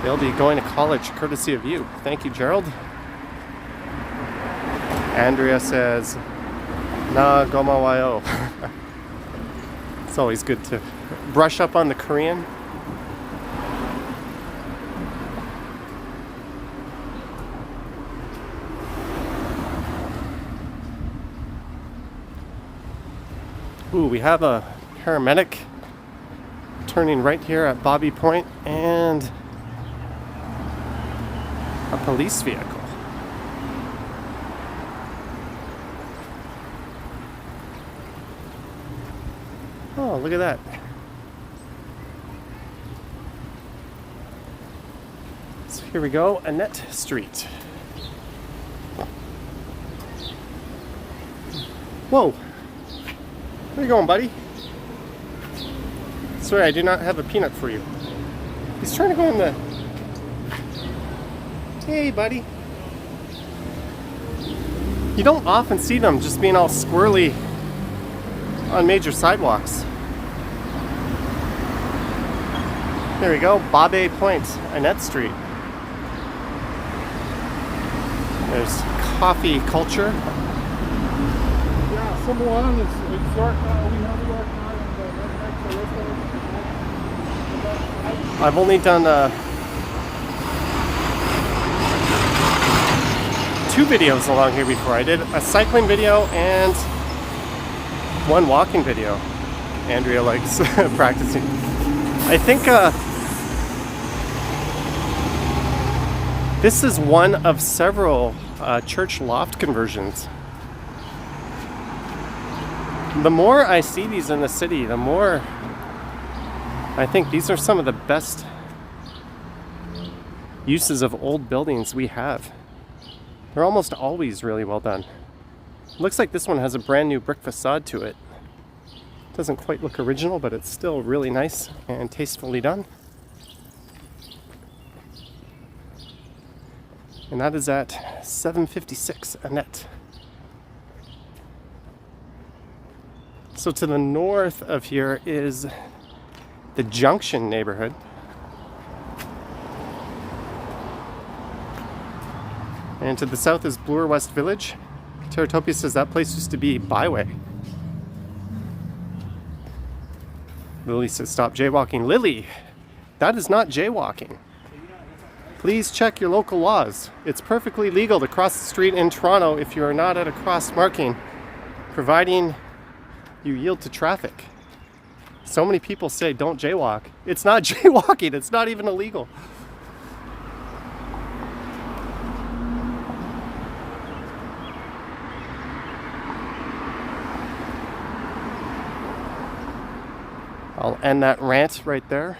they'll be going to college courtesy of you. Thank you, Gerald. Andrea says, "Na goma wayo." It's always good to brush up on the Korean. Ooh, we have a paramedic turning right here at Bobby Point and a police vehicle. Oh, look at that. So here we go, Annette Street. Whoa! Where you going, buddy? Sorry, I do not have a peanut for you. He's trying to go in the... Hey, buddy. You don't often see them just being all squirrely on major sidewalks. There we go, Bobby Point, Annette Street. There's coffee culture. Yeah, someone is short. We have a work now and I've only done 2 videos along here before. I did a cycling video and one walking video. Andrea likes practicing. I think this is one of several church loft conversions. The more I see these in the city, the more I think these are some of the best uses of old buildings we have. They're almost always really well done. Looks like this one has a brand new brick facade to it. Doesn't quite look original, but it's still really nice and tastefully done. And that is at 756 Annette. So to the north of here is the Junction neighborhood. And to the south is Bloor West Village. Teratopia says that place used to be byway. Lily says stop jaywalking. Lily, that is not jaywalking. Please check your local laws. It's perfectly legal to cross the street in Toronto if you are not at a cross marking, providing you yield to traffic. So many people say don't jaywalk. It's not jaywalking, it's not even illegal. I'll end that rant right there.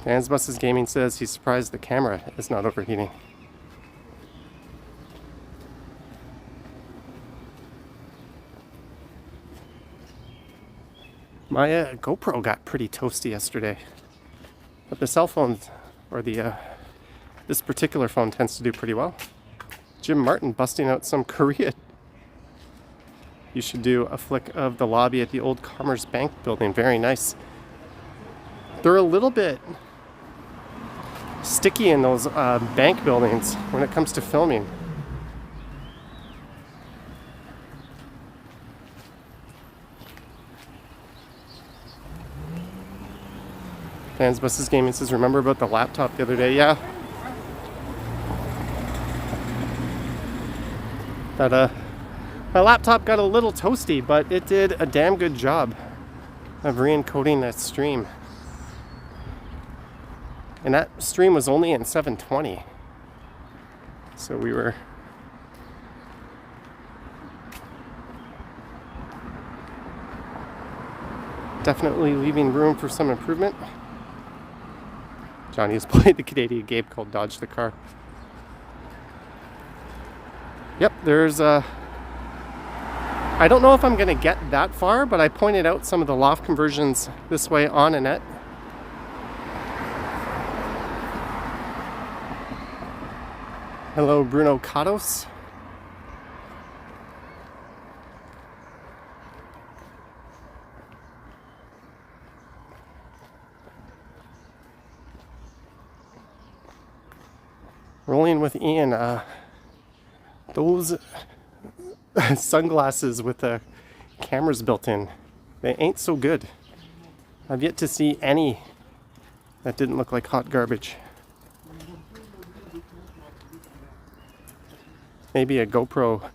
Fans Buses Gaming says he's surprised the camera is not overheating. My GoPro got pretty toasty yesterday, but the cell phone, or this particular phone, tends to do pretty well. Jim Martin busting out some Korean. You should do a flick of the lobby at the old Commerce Bank building. Very nice. They're a little bit sticky in those bank buildings when it comes to filming. Fans Buses Gaming says, remember about the laptop the other day? Yeah. That my laptop got a little toasty, but it did a damn good job of re-encoding that stream. And that stream was only in 720. So we were definitely leaving room for some improvement. Johnny has played the Canadian game called Dodge the Car. Yep, there's I don't know if I'm going to get that far, but I pointed out some of the loft conversions this way on Annette. Hello, Bruno Katos. Rolling with Ian. Those sunglasses with the cameras built in, they ain't so good. I've yet to see any that didn't look like hot garbage. Maybe a GoPro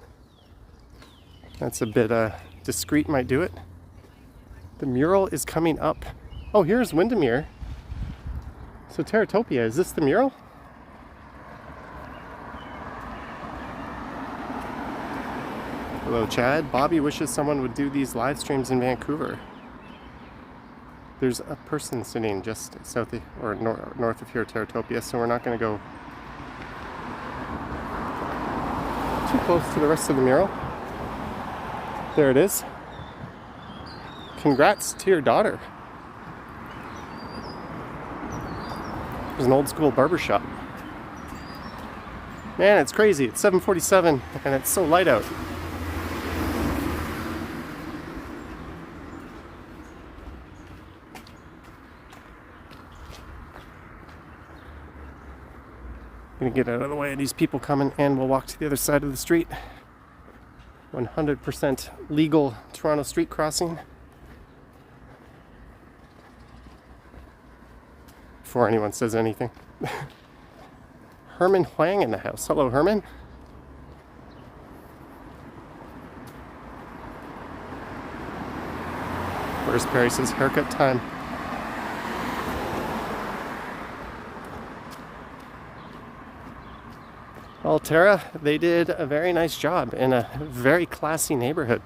that's a bit discreet might do it. The mural is coming up. Oh, here's Windermere. So Terratopia, is this the mural? Hello Chad. Bobby wishes someone would do these live streams in Vancouver. There's a person sitting just south of, or north of here, Terratopia, so we're not going to go too close to the rest of the mural. There it is. Congrats to your daughter. There's an old school barbershop. Man, it's crazy. It's 7:47 and it's so light out. I'm gonna get out of the way of these people coming and we'll walk to the other side of the street. 100% legal Toronto street crossing. Before anyone says anything. Herman Huang in the house. Hello, Herman. Where's Perry says haircut time. Well, Tara, they did a very nice job in a very classy neighborhood.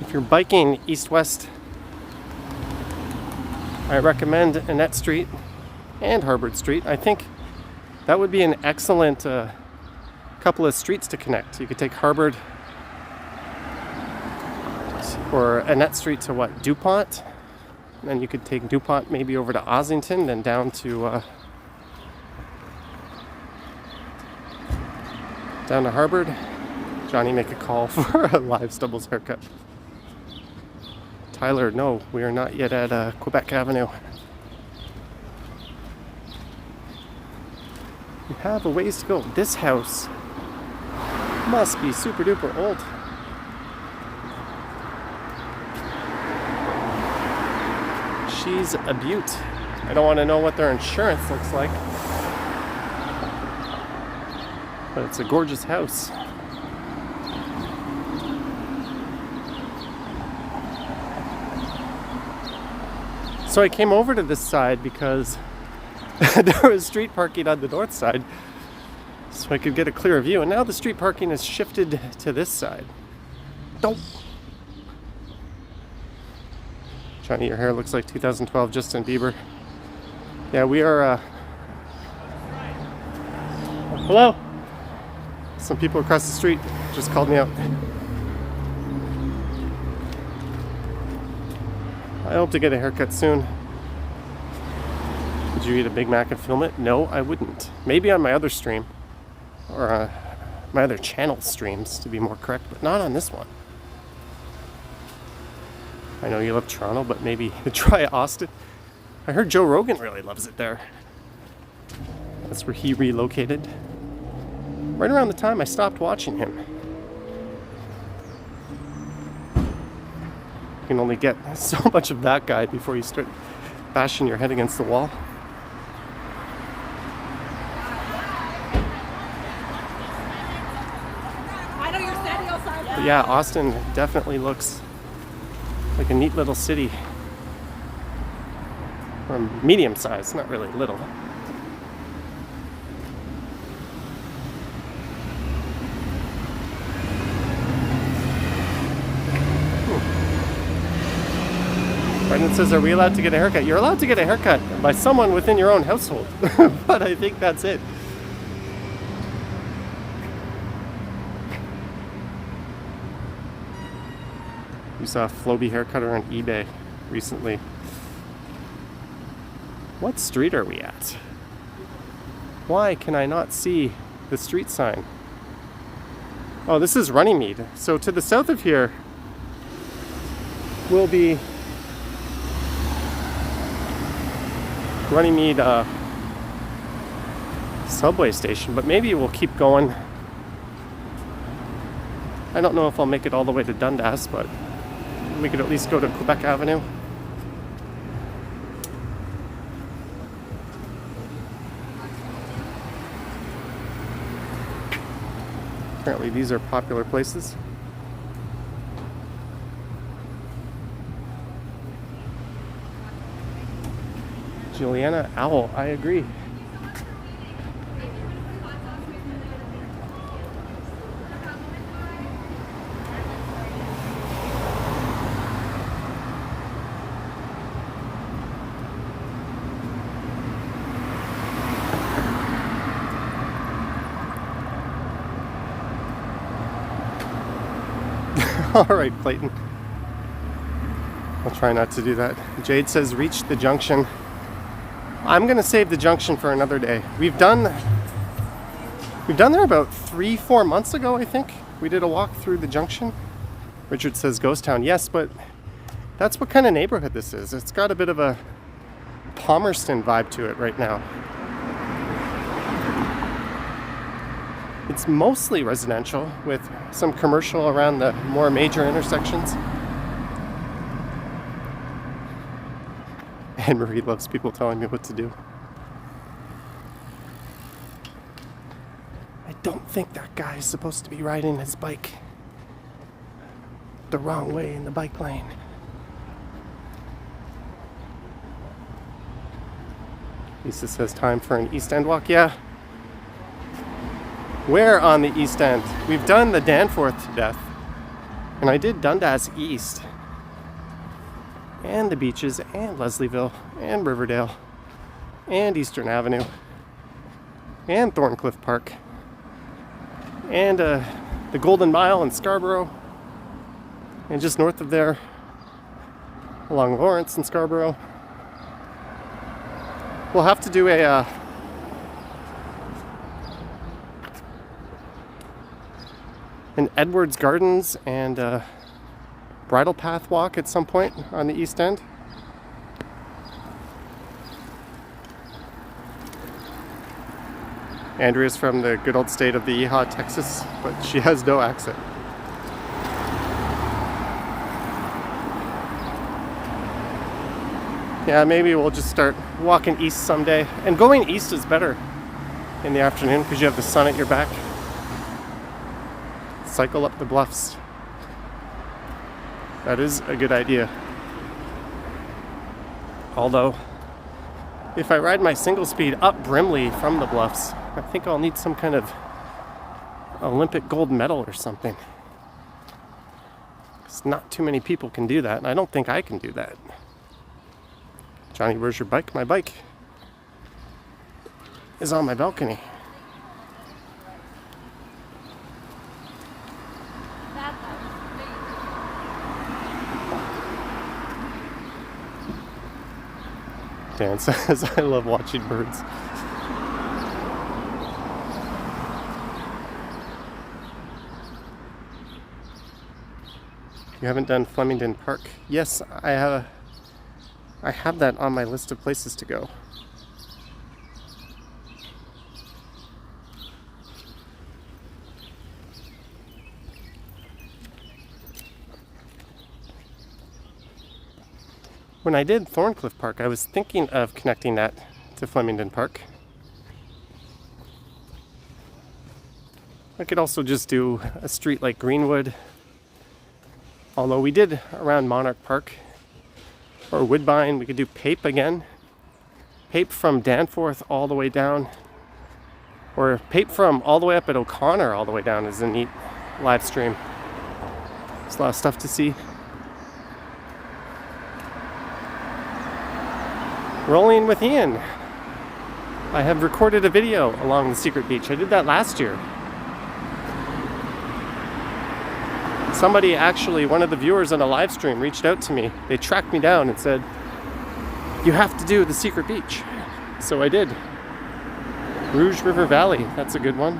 If you're biking east-west, I recommend Annette Street and Harbord Street. I think that would be an excellent couple of streets to connect. You could take Harbord or Annette Street to what, DuPont? And then you could take DuPont maybe over to Ossington, then down to Harbord. Johnny, make a call for a live Stubbles haircut. Tyler, no, we are not yet at Quebec Avenue. We have a ways to go. This house must be super duper old. She's a beaut. I don't want to know what their insurance looks like, but it's a gorgeous house. So I came over to this side because there was street parking on the north side, so I could get a clearer view, and now the street parking has shifted to this side. Don't. Johnny, your hair looks like 2012 Justin Bieber. Yeah, we are, hello? Some people across the street just called me out. I hope to get a haircut soon. Would you eat a Big Mac and film it? No, I wouldn't. Maybe on my other stream. Or my other channel streams, to be more correct, but not on this one. I know you love Toronto, but maybe try Austin. I heard Joe Rogan really loves it there. That's where he relocated. Right around the time I stopped watching him. You can only get so much of that guy before you start bashing your head against the wall. But yeah, Austin definitely looks like a neat little city. Or medium size, not really little. Brendan says, are we allowed to get a haircut? You're allowed to get a haircut by someone within your own household. But I think that's it. You saw a Floby haircutter on eBay recently. What street are we at? Why can I not see the street sign? Oh, this is Runnymede. So to the south of here will be Runnymede subway station, but maybe we'll keep going. I don't know if I'll make it all the way to Dundas, but we could at least go to Quebec Avenue. Apparently these are popular places. Juliana Owl, I agree. All right, Clayton. I'll try not to do that. Jade says reach the junction. I'm gonna save the junction for another day. We've done there about 3-4 months ago, I think. We did a walk through the junction. Richard says ghost town. Yes, but that's what kind of neighborhood this is. It's got a bit of a Palmerston vibe to it right now. It's mostly residential with some commercial around the more major intersections. Anne Marie loves people telling me what to do. I don't think that guy is supposed to be riding his bike the wrong way in the bike lane. Lisa says time for an East End walk. Yeah. Where on the East End? We've done the Danforth to death. And I did Dundas East. And the beaches, and Leslieville, and Riverdale, and Eastern Avenue, and Thorncliffe Park, and the Golden Mile in Scarborough, and just north of there, along Lawrence and Scarborough. We'll have to do an Edwards Gardens and bridle path walk at some point on the East End. Andrea's from the good old state of the Yeehaw, Texas, but she has no accent. Yeah, maybe we'll just start walking east someday. And going east is better in the afternoon because you have the sun at your back. Cycle up the bluffs. That is a good idea. Although, if I ride my single speed up Brimley from the bluffs, I think I'll need some kind of Olympic gold medal or something. Because not too many people can do that, and I don't think I can do that. Johnny, where's your bike? My bike is on my balcony. Dan says, I love watching birds. You haven't done Flemington Park? Yes, I have that on my list of places to go. When I did Thorncliffe Park, I was thinking of connecting that to Flemington Park. I could also just do a street like Greenwood. Although we did around Monarch Park or Woodbine, we could do Pape again. Pape from Danforth all the way down. Or Pape from all the way up at O'Connor all the way down is a neat live stream. There's a lot of stuff to see. Rolling with Ian. I have recorded a video along the secret beach. I did that last year. Somebody actually, one of the viewers on a live stream reached out to me. They tracked me down and said, you have to do the secret beach. So I did. Rouge River Valley, that's a good one.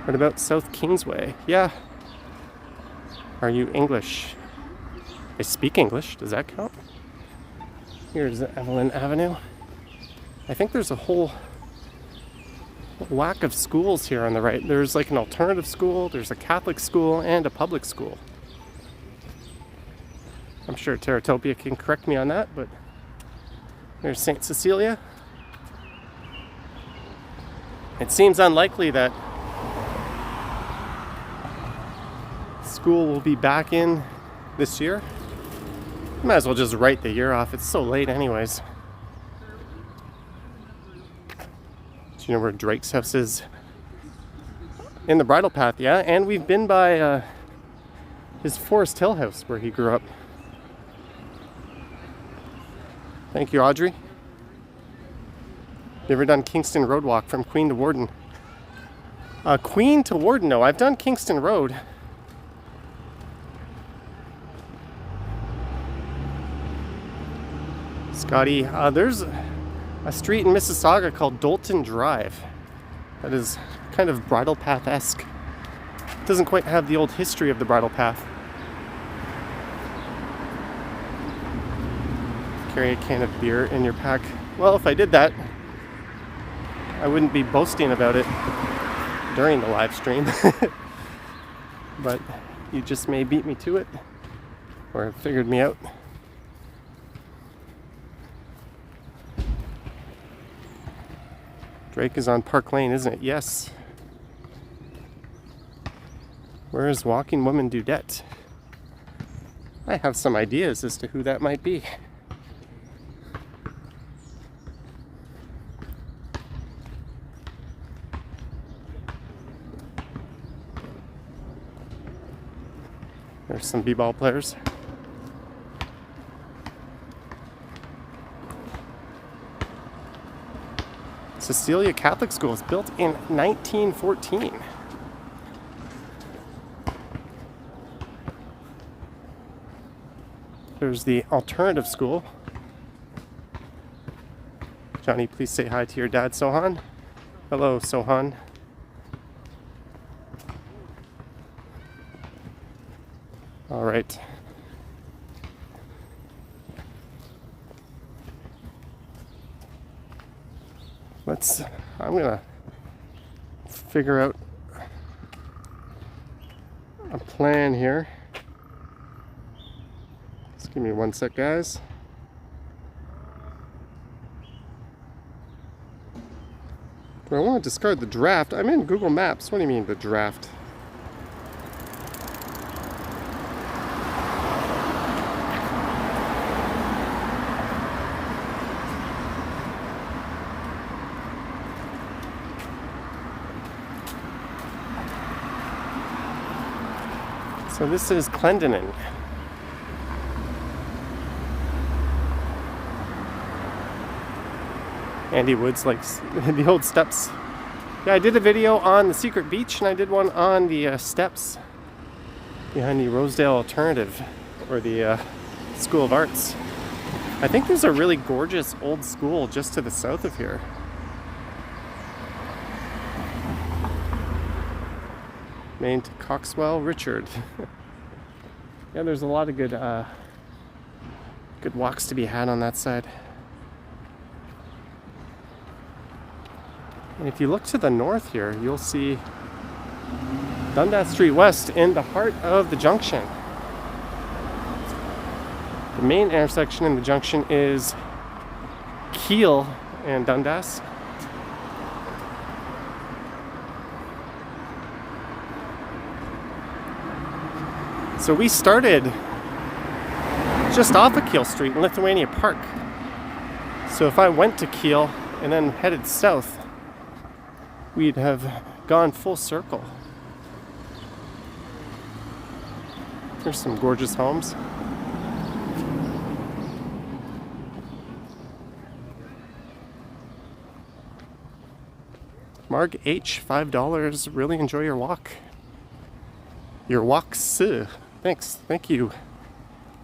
What about South Kingsway? Yeah. Are you English? I speak English, does that count? Here's Evelyn Avenue. I think there's a whole whack of schools here on the right. There's like an alternative school, there's a Catholic school, and a public school. I'm sure Teratopia can correct me on that, but there's St. Cecilia. It seems unlikely that school will be back in this year. Might as well just write the year off. It's so late anyways. Do you know where Drake's house is? In the bridle path, yeah. And we've been by his Forest Hill house where he grew up. Thank you, Audrey. You ever done Kingston Road walk from Queen to Warden? Queen to Warden, no. I've done Kingston Road. Scotty, there's a street in Mississauga called Dolton Drive that is kind of bridle path-esque. Doesn't quite have the old history of the bridle path. Carry a can of beer in your pack. Well, if I did that, I wouldn't be boasting about it during the live stream. But you just may beat me to it, or have figured me out. Drake is on Park Lane, isn't it? Yes. Where is Walking Woman Dudette? I have some ideas as to who that might be. There's some b-ball players. Cecilia Catholic School was built in 1914. There's the alternative school. Johnny, please say hi to your dad, Sohan. Hello, Sohan. All right. I'm gonna figure out a plan here. Just give me one sec, guys. Do I want to discard the draft? I'm in Google Maps. What do you mean, the draft? So this is Clendenin. Andy Woods likes the old steps. Yeah, I did a video on the secret beach and I did one on the steps behind the Rosedale Alternative, or the School of Arts. I think there's a really gorgeous old school just to the south of here. Maine to Coxwell, Richard. Yeah, there's a lot of good walks to be had on that side. And if you look to the north here, you'll see Dundas Street West in the heart of the junction. The main intersection in the junction is Keel and Dundas. So we started just off of Keel Street in Lithuania Park. So if I went to Keel and then headed south, we'd have gone full circle. There's some gorgeous homes. Marg H, $5. Really enjoy your walk. Your walks. Thanks. Thank you.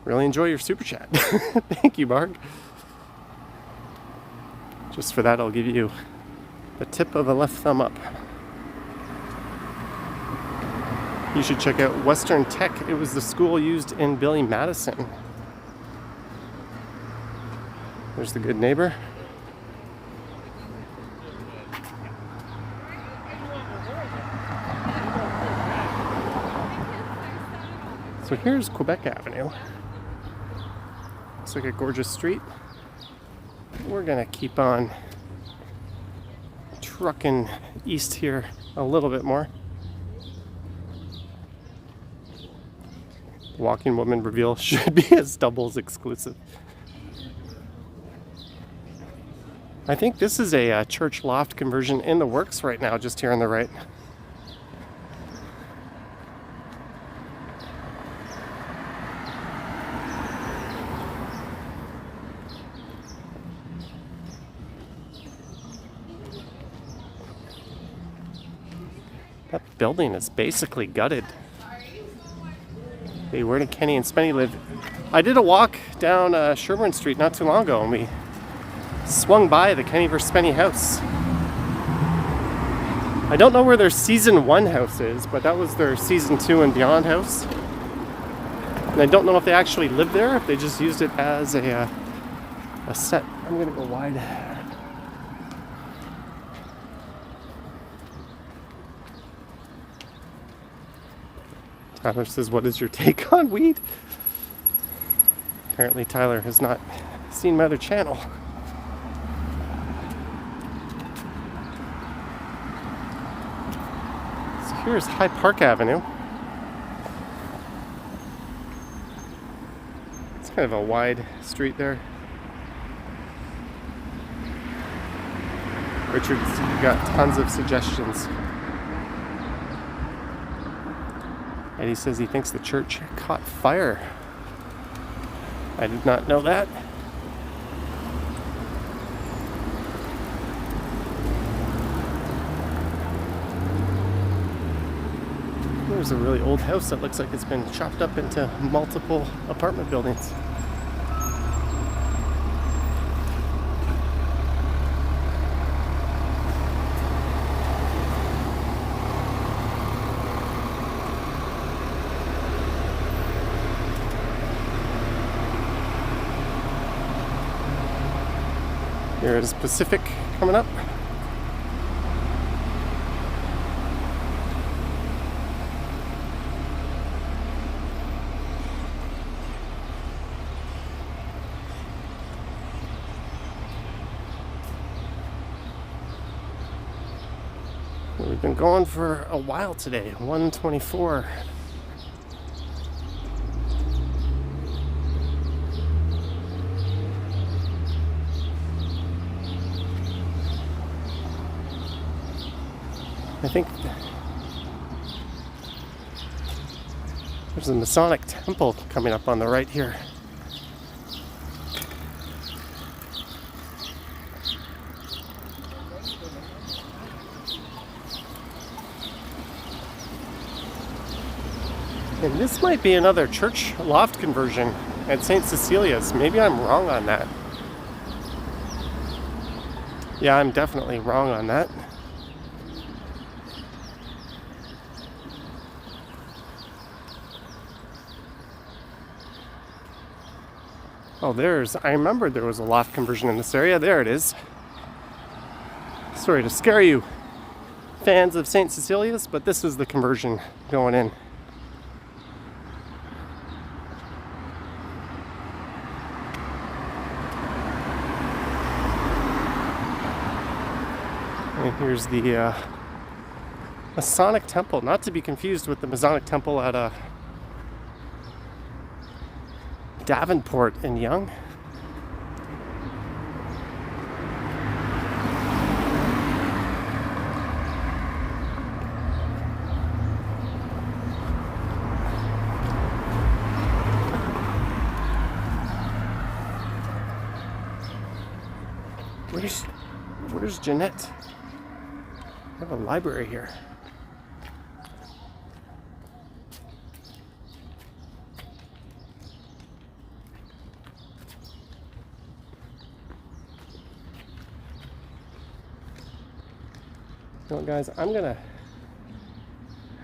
Really enjoy your super chat. Thank you, Marg. Just for that, I'll give you the tip of a left thumb up. You should check out Western Tech. It was the school used in Billy Madison. There's the good neighbor. So here's Quebec Avenue. Looks like a gorgeous street. We're gonna keep on trucking east here a little bit more. Walking Woman reveal should be a Stubbles exclusive. I think this is a church loft conversion in the works right now, just here on the right. That building is basically gutted. Hey, where did Kenny and Spenny live? I did a walk down Sherburne Street not too long ago, and we swung by the Kenny vs. Spenny house. I don't know where their season 1 house is, but that was their season 2 and beyond house. And I don't know if they actually lived there, if they just used it as a set. I'm gonna go wide. Tyler says, what is your take on weed? Apparently Tyler has not seen my other channel. So here's High Park Avenue. It's kind of a wide street there. Richard's got tons of suggestions. And he says he thinks the church caught fire. I did not know that. There's a really old house that looks like it's been chopped up into multiple apartment buildings. Here is Pacific coming up. We've been going for a while today, 1:24. I think there's a Masonic temple coming up on the right here. And this might be another church loft conversion at St. Cecilia's. Maybe I'm wrong on that. Yeah, I'm definitely wrong on that. Oh, I remembered there was a loft conversion in this area. There it is. Sorry to scare you, fans of St. Cecilia's, but this is the conversion going in. And here's the Masonic temple, not to be confused with the Masonic temple at Davenport and Yonge. Where's Jeanette? I have a library here. You know what, guys, I'm gonna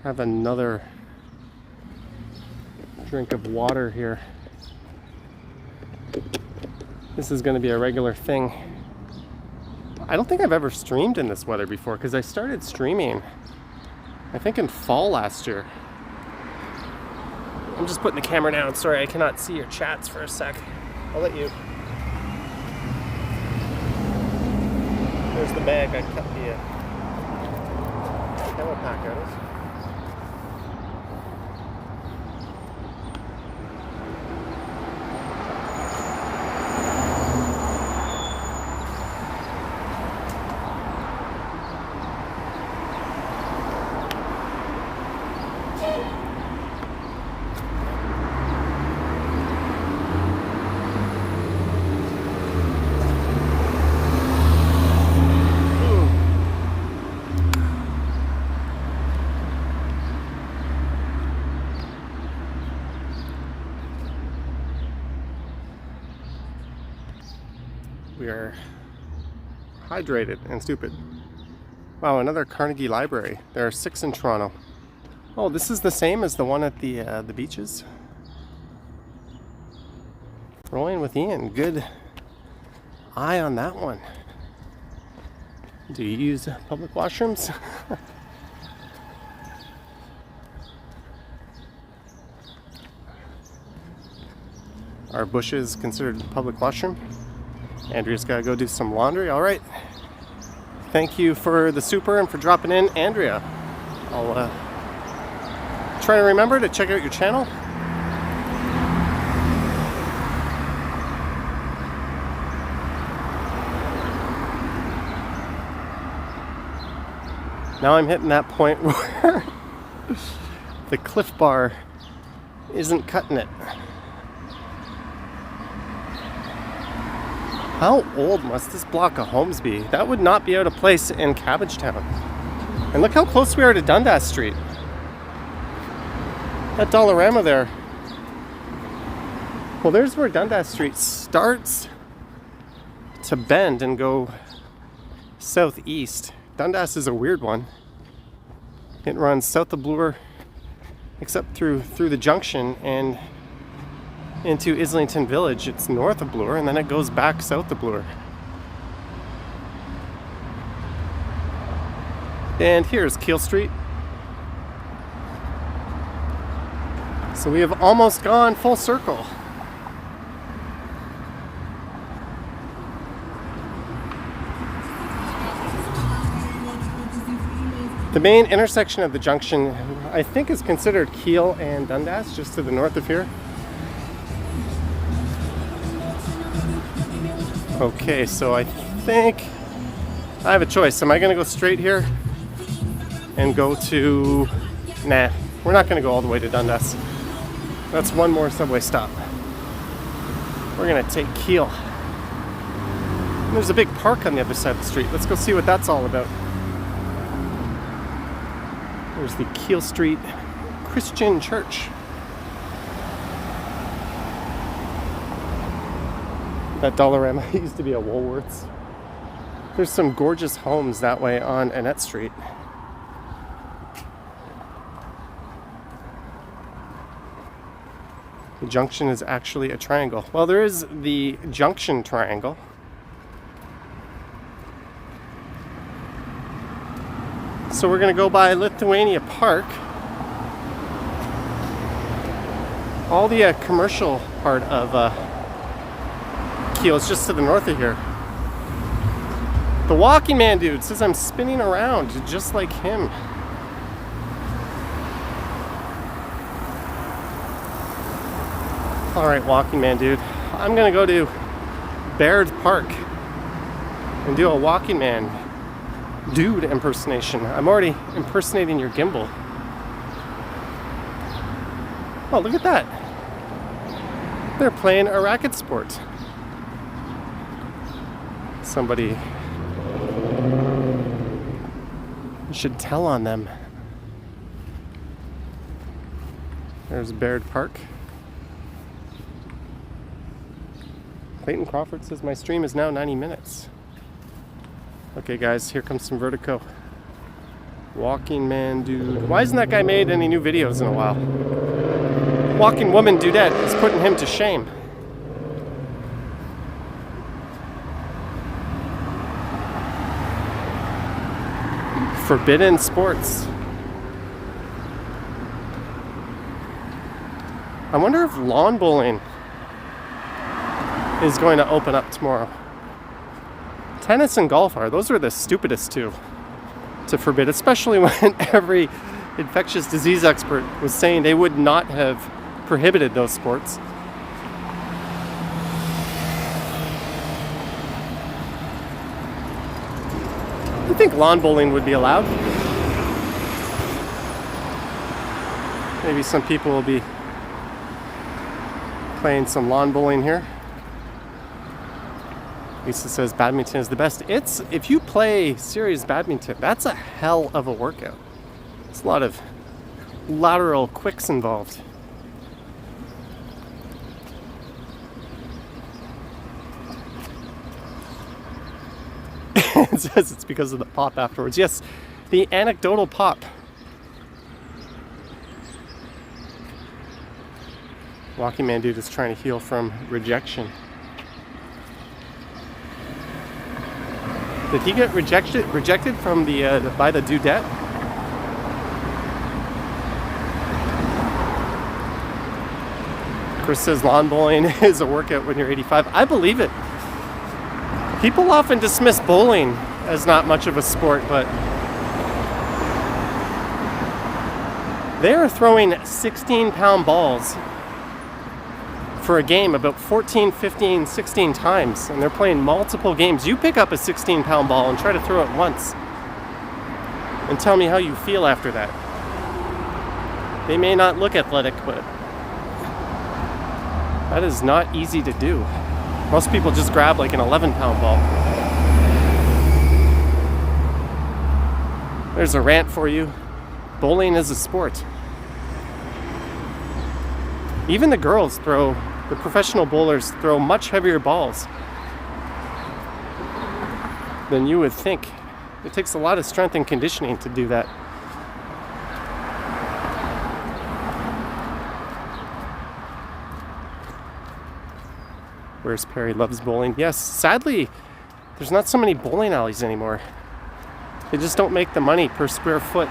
have another drink of water here. This is gonna be a regular thing. I don't think I've ever streamed in this weather before, because I started streaming, I think, in fall last year. I'm just putting the camera down. Sorry, I cannot see your chats for a sec. I'll let you. There's the bag I cut the camera pack out of. We are hydrated and stupid. Wow, another Carnegie Library. There are 6 in Toronto. Oh, this is the same as the one at the beaches. Rolling with Ian. Good eye on that one. Do you use public washrooms? Are bushes considered a public washroom? Andrea's got to go do some laundry. All right. Thank you for the super and for dropping in, Andrea. I'll try to remember to check out your channel. Now I'm hitting that point where the Cliff Bar isn't cutting it. How old must this block of homes be? That would not be out of place in Cabbagetown. And look how close we are to Dundas Street. That Dollarama there. Well, there's where Dundas Street starts to bend and go southeast. Dundas is a weird one. It runs south of Bloor, except through the junction and into Islington Village. It's north of Bloor, and then it goes back south of Bloor. And here's Keel Street. So we have almost gone full circle. The main intersection of the junction, I think, is considered Keel and Dundas, just to the north of here. Okay, so I think I have a choice. Am I going to go straight here and go to... Nah, we're not going to go all the way to Dundas. That's one more subway stop. We're going to take Keel. And there's a big park on the other side of the street. Let's go see what that's all about. There's the Keel Street Christian Church. That Dollarama used to be a Woolworths. There's some gorgeous homes that way on Annette Street. The junction is actually a triangle. Well, there is the junction triangle. So we're going to go by Lithuania Park. All the commercial part of Keel is just to the north of here. The walking man dude says I'm spinning around just like him. Alright, walking man dude. I'm gonna go to Baird Park and do a walking man dude impersonation. I'm already impersonating your gimbal. Oh, look at that. They're playing a racket sport. Somebody should tell on them. There's Baird Park. Clayton Crawford says my stream is now 90 minutes. Okay guys, here comes some vertigo. Walking man dude. Why hasn't that guy made any new videos in a while? Walking woman dudette is putting him to shame. Forbidden sports. I wonder if lawn bowling is going to open up tomorrow. Tennis and golf are. Those are the stupidest two to forbid, especially when every infectious disease expert was saying they would not have prohibited those sports. I think lawn bowling would be allowed. Maybe some people will be playing some lawn bowling here. Lisa says badminton is the best. If you play serious badminton, that's a hell of a workout. There's a lot of lateral quicks involved. It says it's because of the pop afterwards. Yes, the anecdotal pop. Walking Man Dude is trying to heal from rejection. Did he get rejected from by the dudette? Chris says lawn bowling is a workout when you're 85. I believe it. People often dismiss bowling as not much of a sport, but they are throwing 16-pound balls for a game about 14, 15, 16 times, and they're playing multiple games. You pick up a 16-pound ball and try to throw it once and tell me how you feel after that. They may not look athletic, but that is not easy to do. Most people just grab like an 11-pound ball. There's a rant for you. Bowling is a sport. Even the professional bowlers throw much heavier balls than you would think. It takes a lot of strength and conditioning to do that. Where's Perry loves bowling? Yes, sadly, there's not so many bowling alleys anymore. They just don't make the money per square foot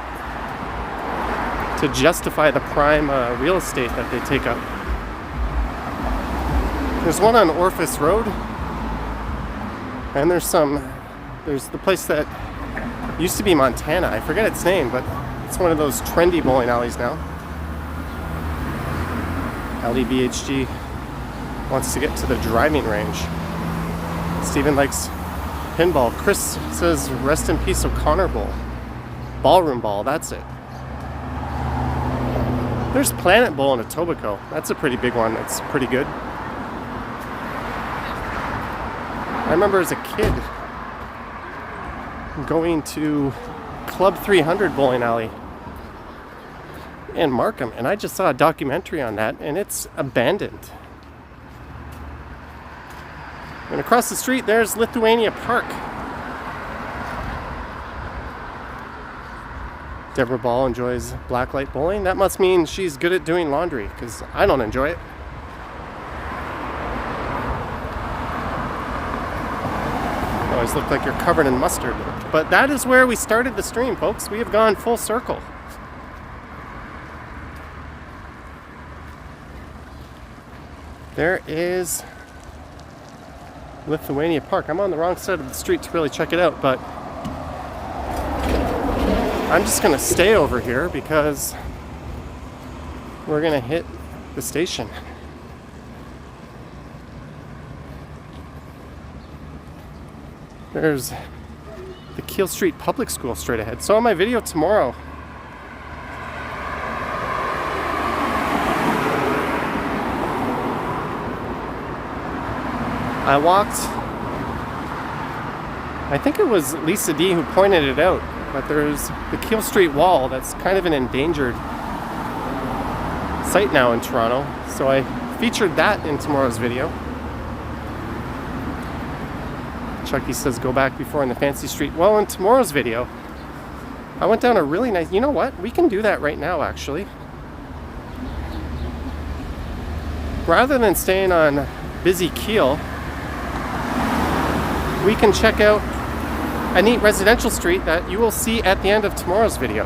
to justify the prime real estate that they take up. There's one on Orphis Road, and there's the place that used to be Montana. I forget its name, but it's one of those trendy bowling alleys now. LEBHG wants to get to the driving range. Steven likes pinball. Chris says rest in peace O'Connor Bowl. Ballroom ball, that's it. There's Planet Bowl in Etobicoke. That's a pretty big one. That's pretty good. I remember as a kid going to Club 300 bowling alley in Markham, and I just saw a documentary on that, and it's abandoned. And across the street, there's Lithuania Park. Deborah Ball enjoys blacklight bowling. That must mean she's good at doing laundry, because I don't enjoy it. You always look like you're covered in mustard. But that is where we started the stream, folks. We have gone full circle. There is Lithuania Park. I'm on the wrong side of the street to really check it out, but I'm just gonna stay over here because we're gonna hit the station. There's the Keel Street Public School straight ahead. So on my video tomorrow, I walked, I think it was Lisa D who pointed it out, but there's the Keel Street wall that's kind of an endangered site now in Toronto. So I featured that in tomorrow's video. Chucky says go back before in the fancy street. Well, in tomorrow's video, I went down a really nice, you know what? We can do that right now, actually. Rather than staying on busy Keel, we can check out a neat residential street that you will see at the end of tomorrow's video.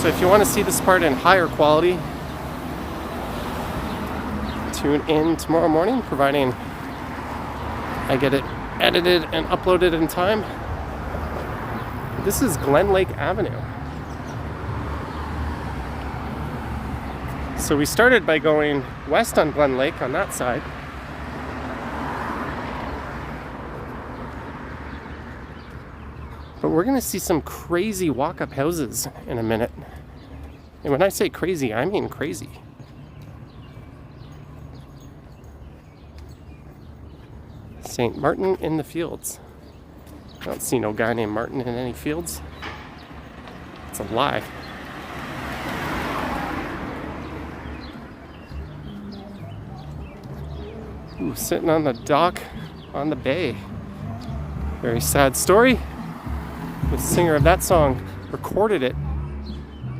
So if you want to see this part in higher quality, tune in tomorrow morning, providing I get it edited and uploaded in time. This is Glen Lake Avenue. So we started by going west on Glen Lake on that side. But we're going to see some crazy walk-up houses in a minute. And when I say crazy, I mean crazy. St. Martin in the fields. I don't see no guy named Martin in any fields. It's a lie. Ooh, sitting on the dock on the bay. Very sad story. The singer of that song recorded it.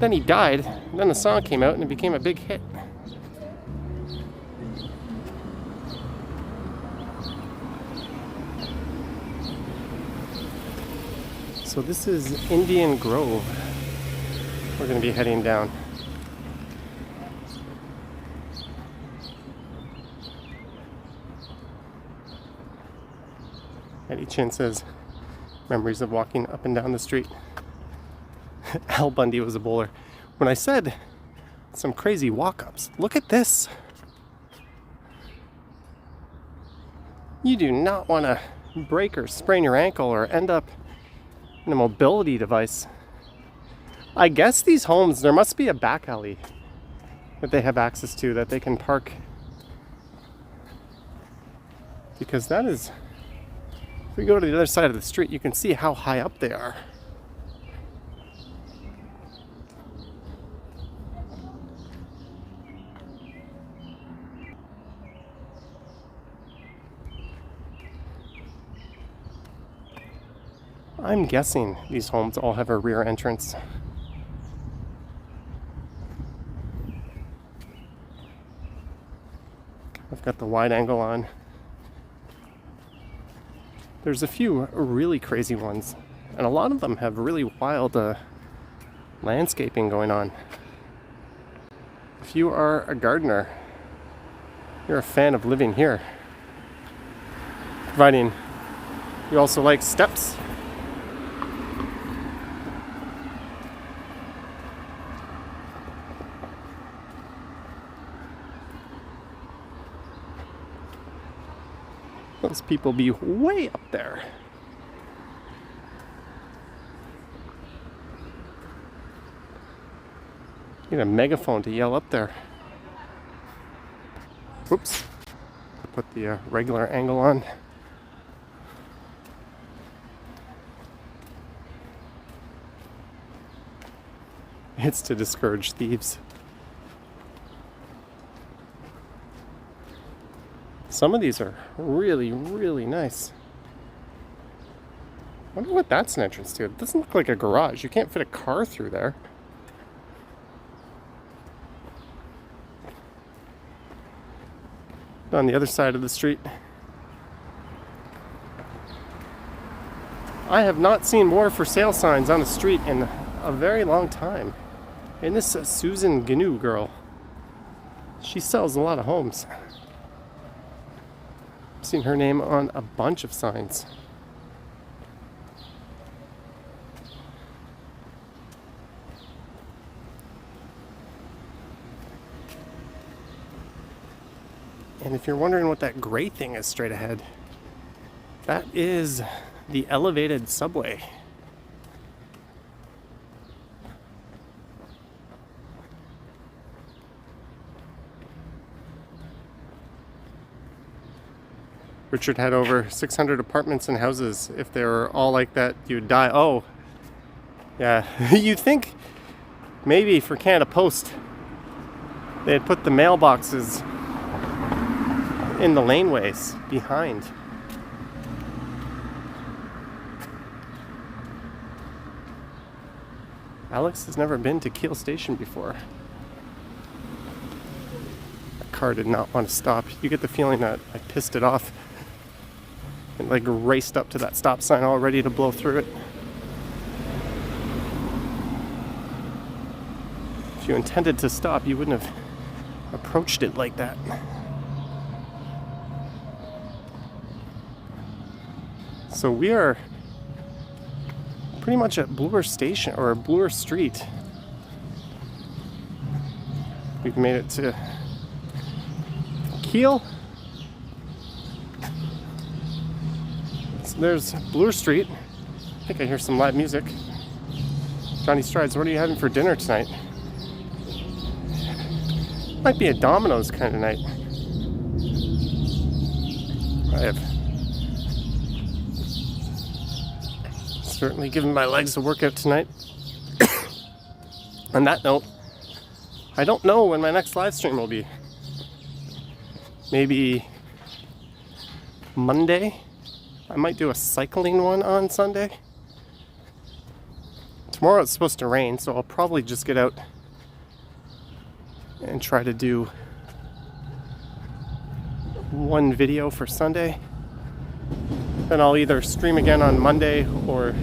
Then he died. Then the song came out and it became a big hit. So this is Indian Grove. We're going to be heading down. Eddie Chin says, memories of walking up and down the street. Al Bundy was a bowler. When I said some crazy walk-ups, look at this. You do not want to break or sprain your ankle or end up in a mobility device. I guess these homes, there must be a back alley that they have access to that they can park. Because that is, if we go to the other side of the street, you can see how high up they are. I'm guessing these homes all have a rear entrance. I've got the wide angle on. There's a few really crazy ones, and a lot of them have really wild landscaping going on. If you are a gardener, you're a fan of living here, providing you also like steps. Those people be way up there. Need a megaphone to yell up there. Whoops. Put the regular angle on. It's to discourage thieves. Some of these are really, really nice. I wonder what that's an entrance to. It doesn't look like a garage. You can't fit a car through there. On the other side of the street. I have not seen more for sale signs on the street in a very long time. And this Susan Gnu girl, she sells a lot of homes. I've seen her name on a bunch of signs. And if you're wondering what that gray thing is straight ahead, that is the elevated subway. Richard had over 600 apartments and houses. If they were all like that, you'd die. Oh, yeah. You'd think maybe for Canada Post, they had put the mailboxes in the laneways behind. Alex has never been to Keel Station before. That car did not want to stop. You get the feeling that I pissed it off and like raced up to that stop sign all ready to blow through it. If you intended to stop, you wouldn't have approached it like that. So we are pretty much at Bloor Station, or Bloor Street. We've made it to Keel. So there's Bloor Street. I think I hear some live music. Johnny Strides, what are you having for dinner tonight? Might be a Domino's kind of night. I have certainly given my legs a workout tonight. On that note, I don't know when my next live stream will be. Maybe Monday. I might do a cycling one on Sunday. Tomorrow it's supposed to rain, so I'll probably just get out and try to do one video for Sunday. Then I'll either stream again on Monday or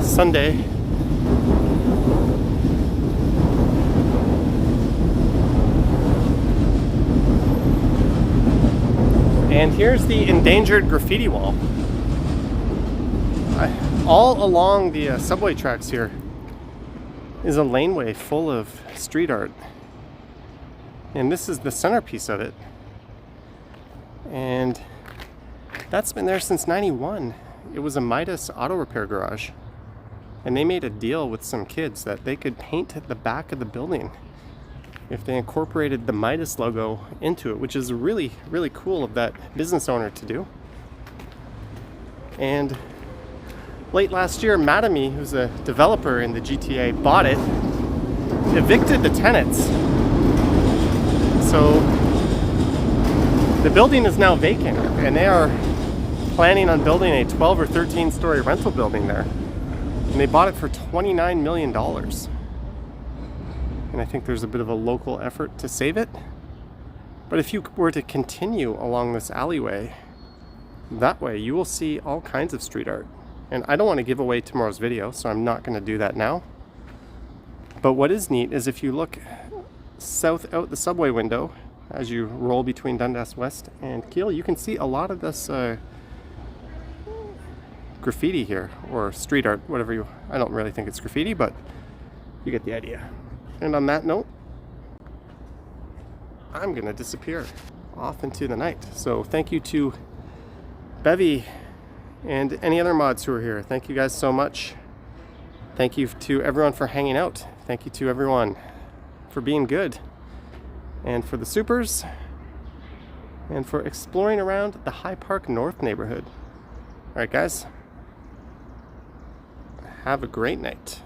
Sunday. And here's the endangered graffiti wall. All along the subway tracks here is a laneway full of street art. And this is the centerpiece of it. And that's been there since '91. It was a Midas auto repair garage. And they made a deal with some kids that they could paint the back of the building if they incorporated the Midas logo into it, which is really, really cool of that business owner to do. And late last year, Madame, who's a developer in the GTA, bought it, evicted the tenants. So the building is now vacant, and they are planning on building a 12 or 13 story rental building there. And they bought it for $29 million. And I think there's a bit of a local effort to save it. But if you were to continue along this alleyway, that way you will see all kinds of street art. And I don't want to give away tomorrow's video, so I'm not going to do that now. But what is neat is if you look south out the subway window, as you roll between Dundas West and Keel, you can see a lot of this graffiti here, or street art, whatever you... I don't really think it's graffiti, but you get the idea. And on that note, I'm going to disappear off into the night. So thank you to Bevy and any other mods who are here. Thank you guys so much. Thank you to everyone for hanging out. Thank you to everyone for being good. And for the supers. And for exploring around the High Park North neighborhood. Alright guys. Have a great night.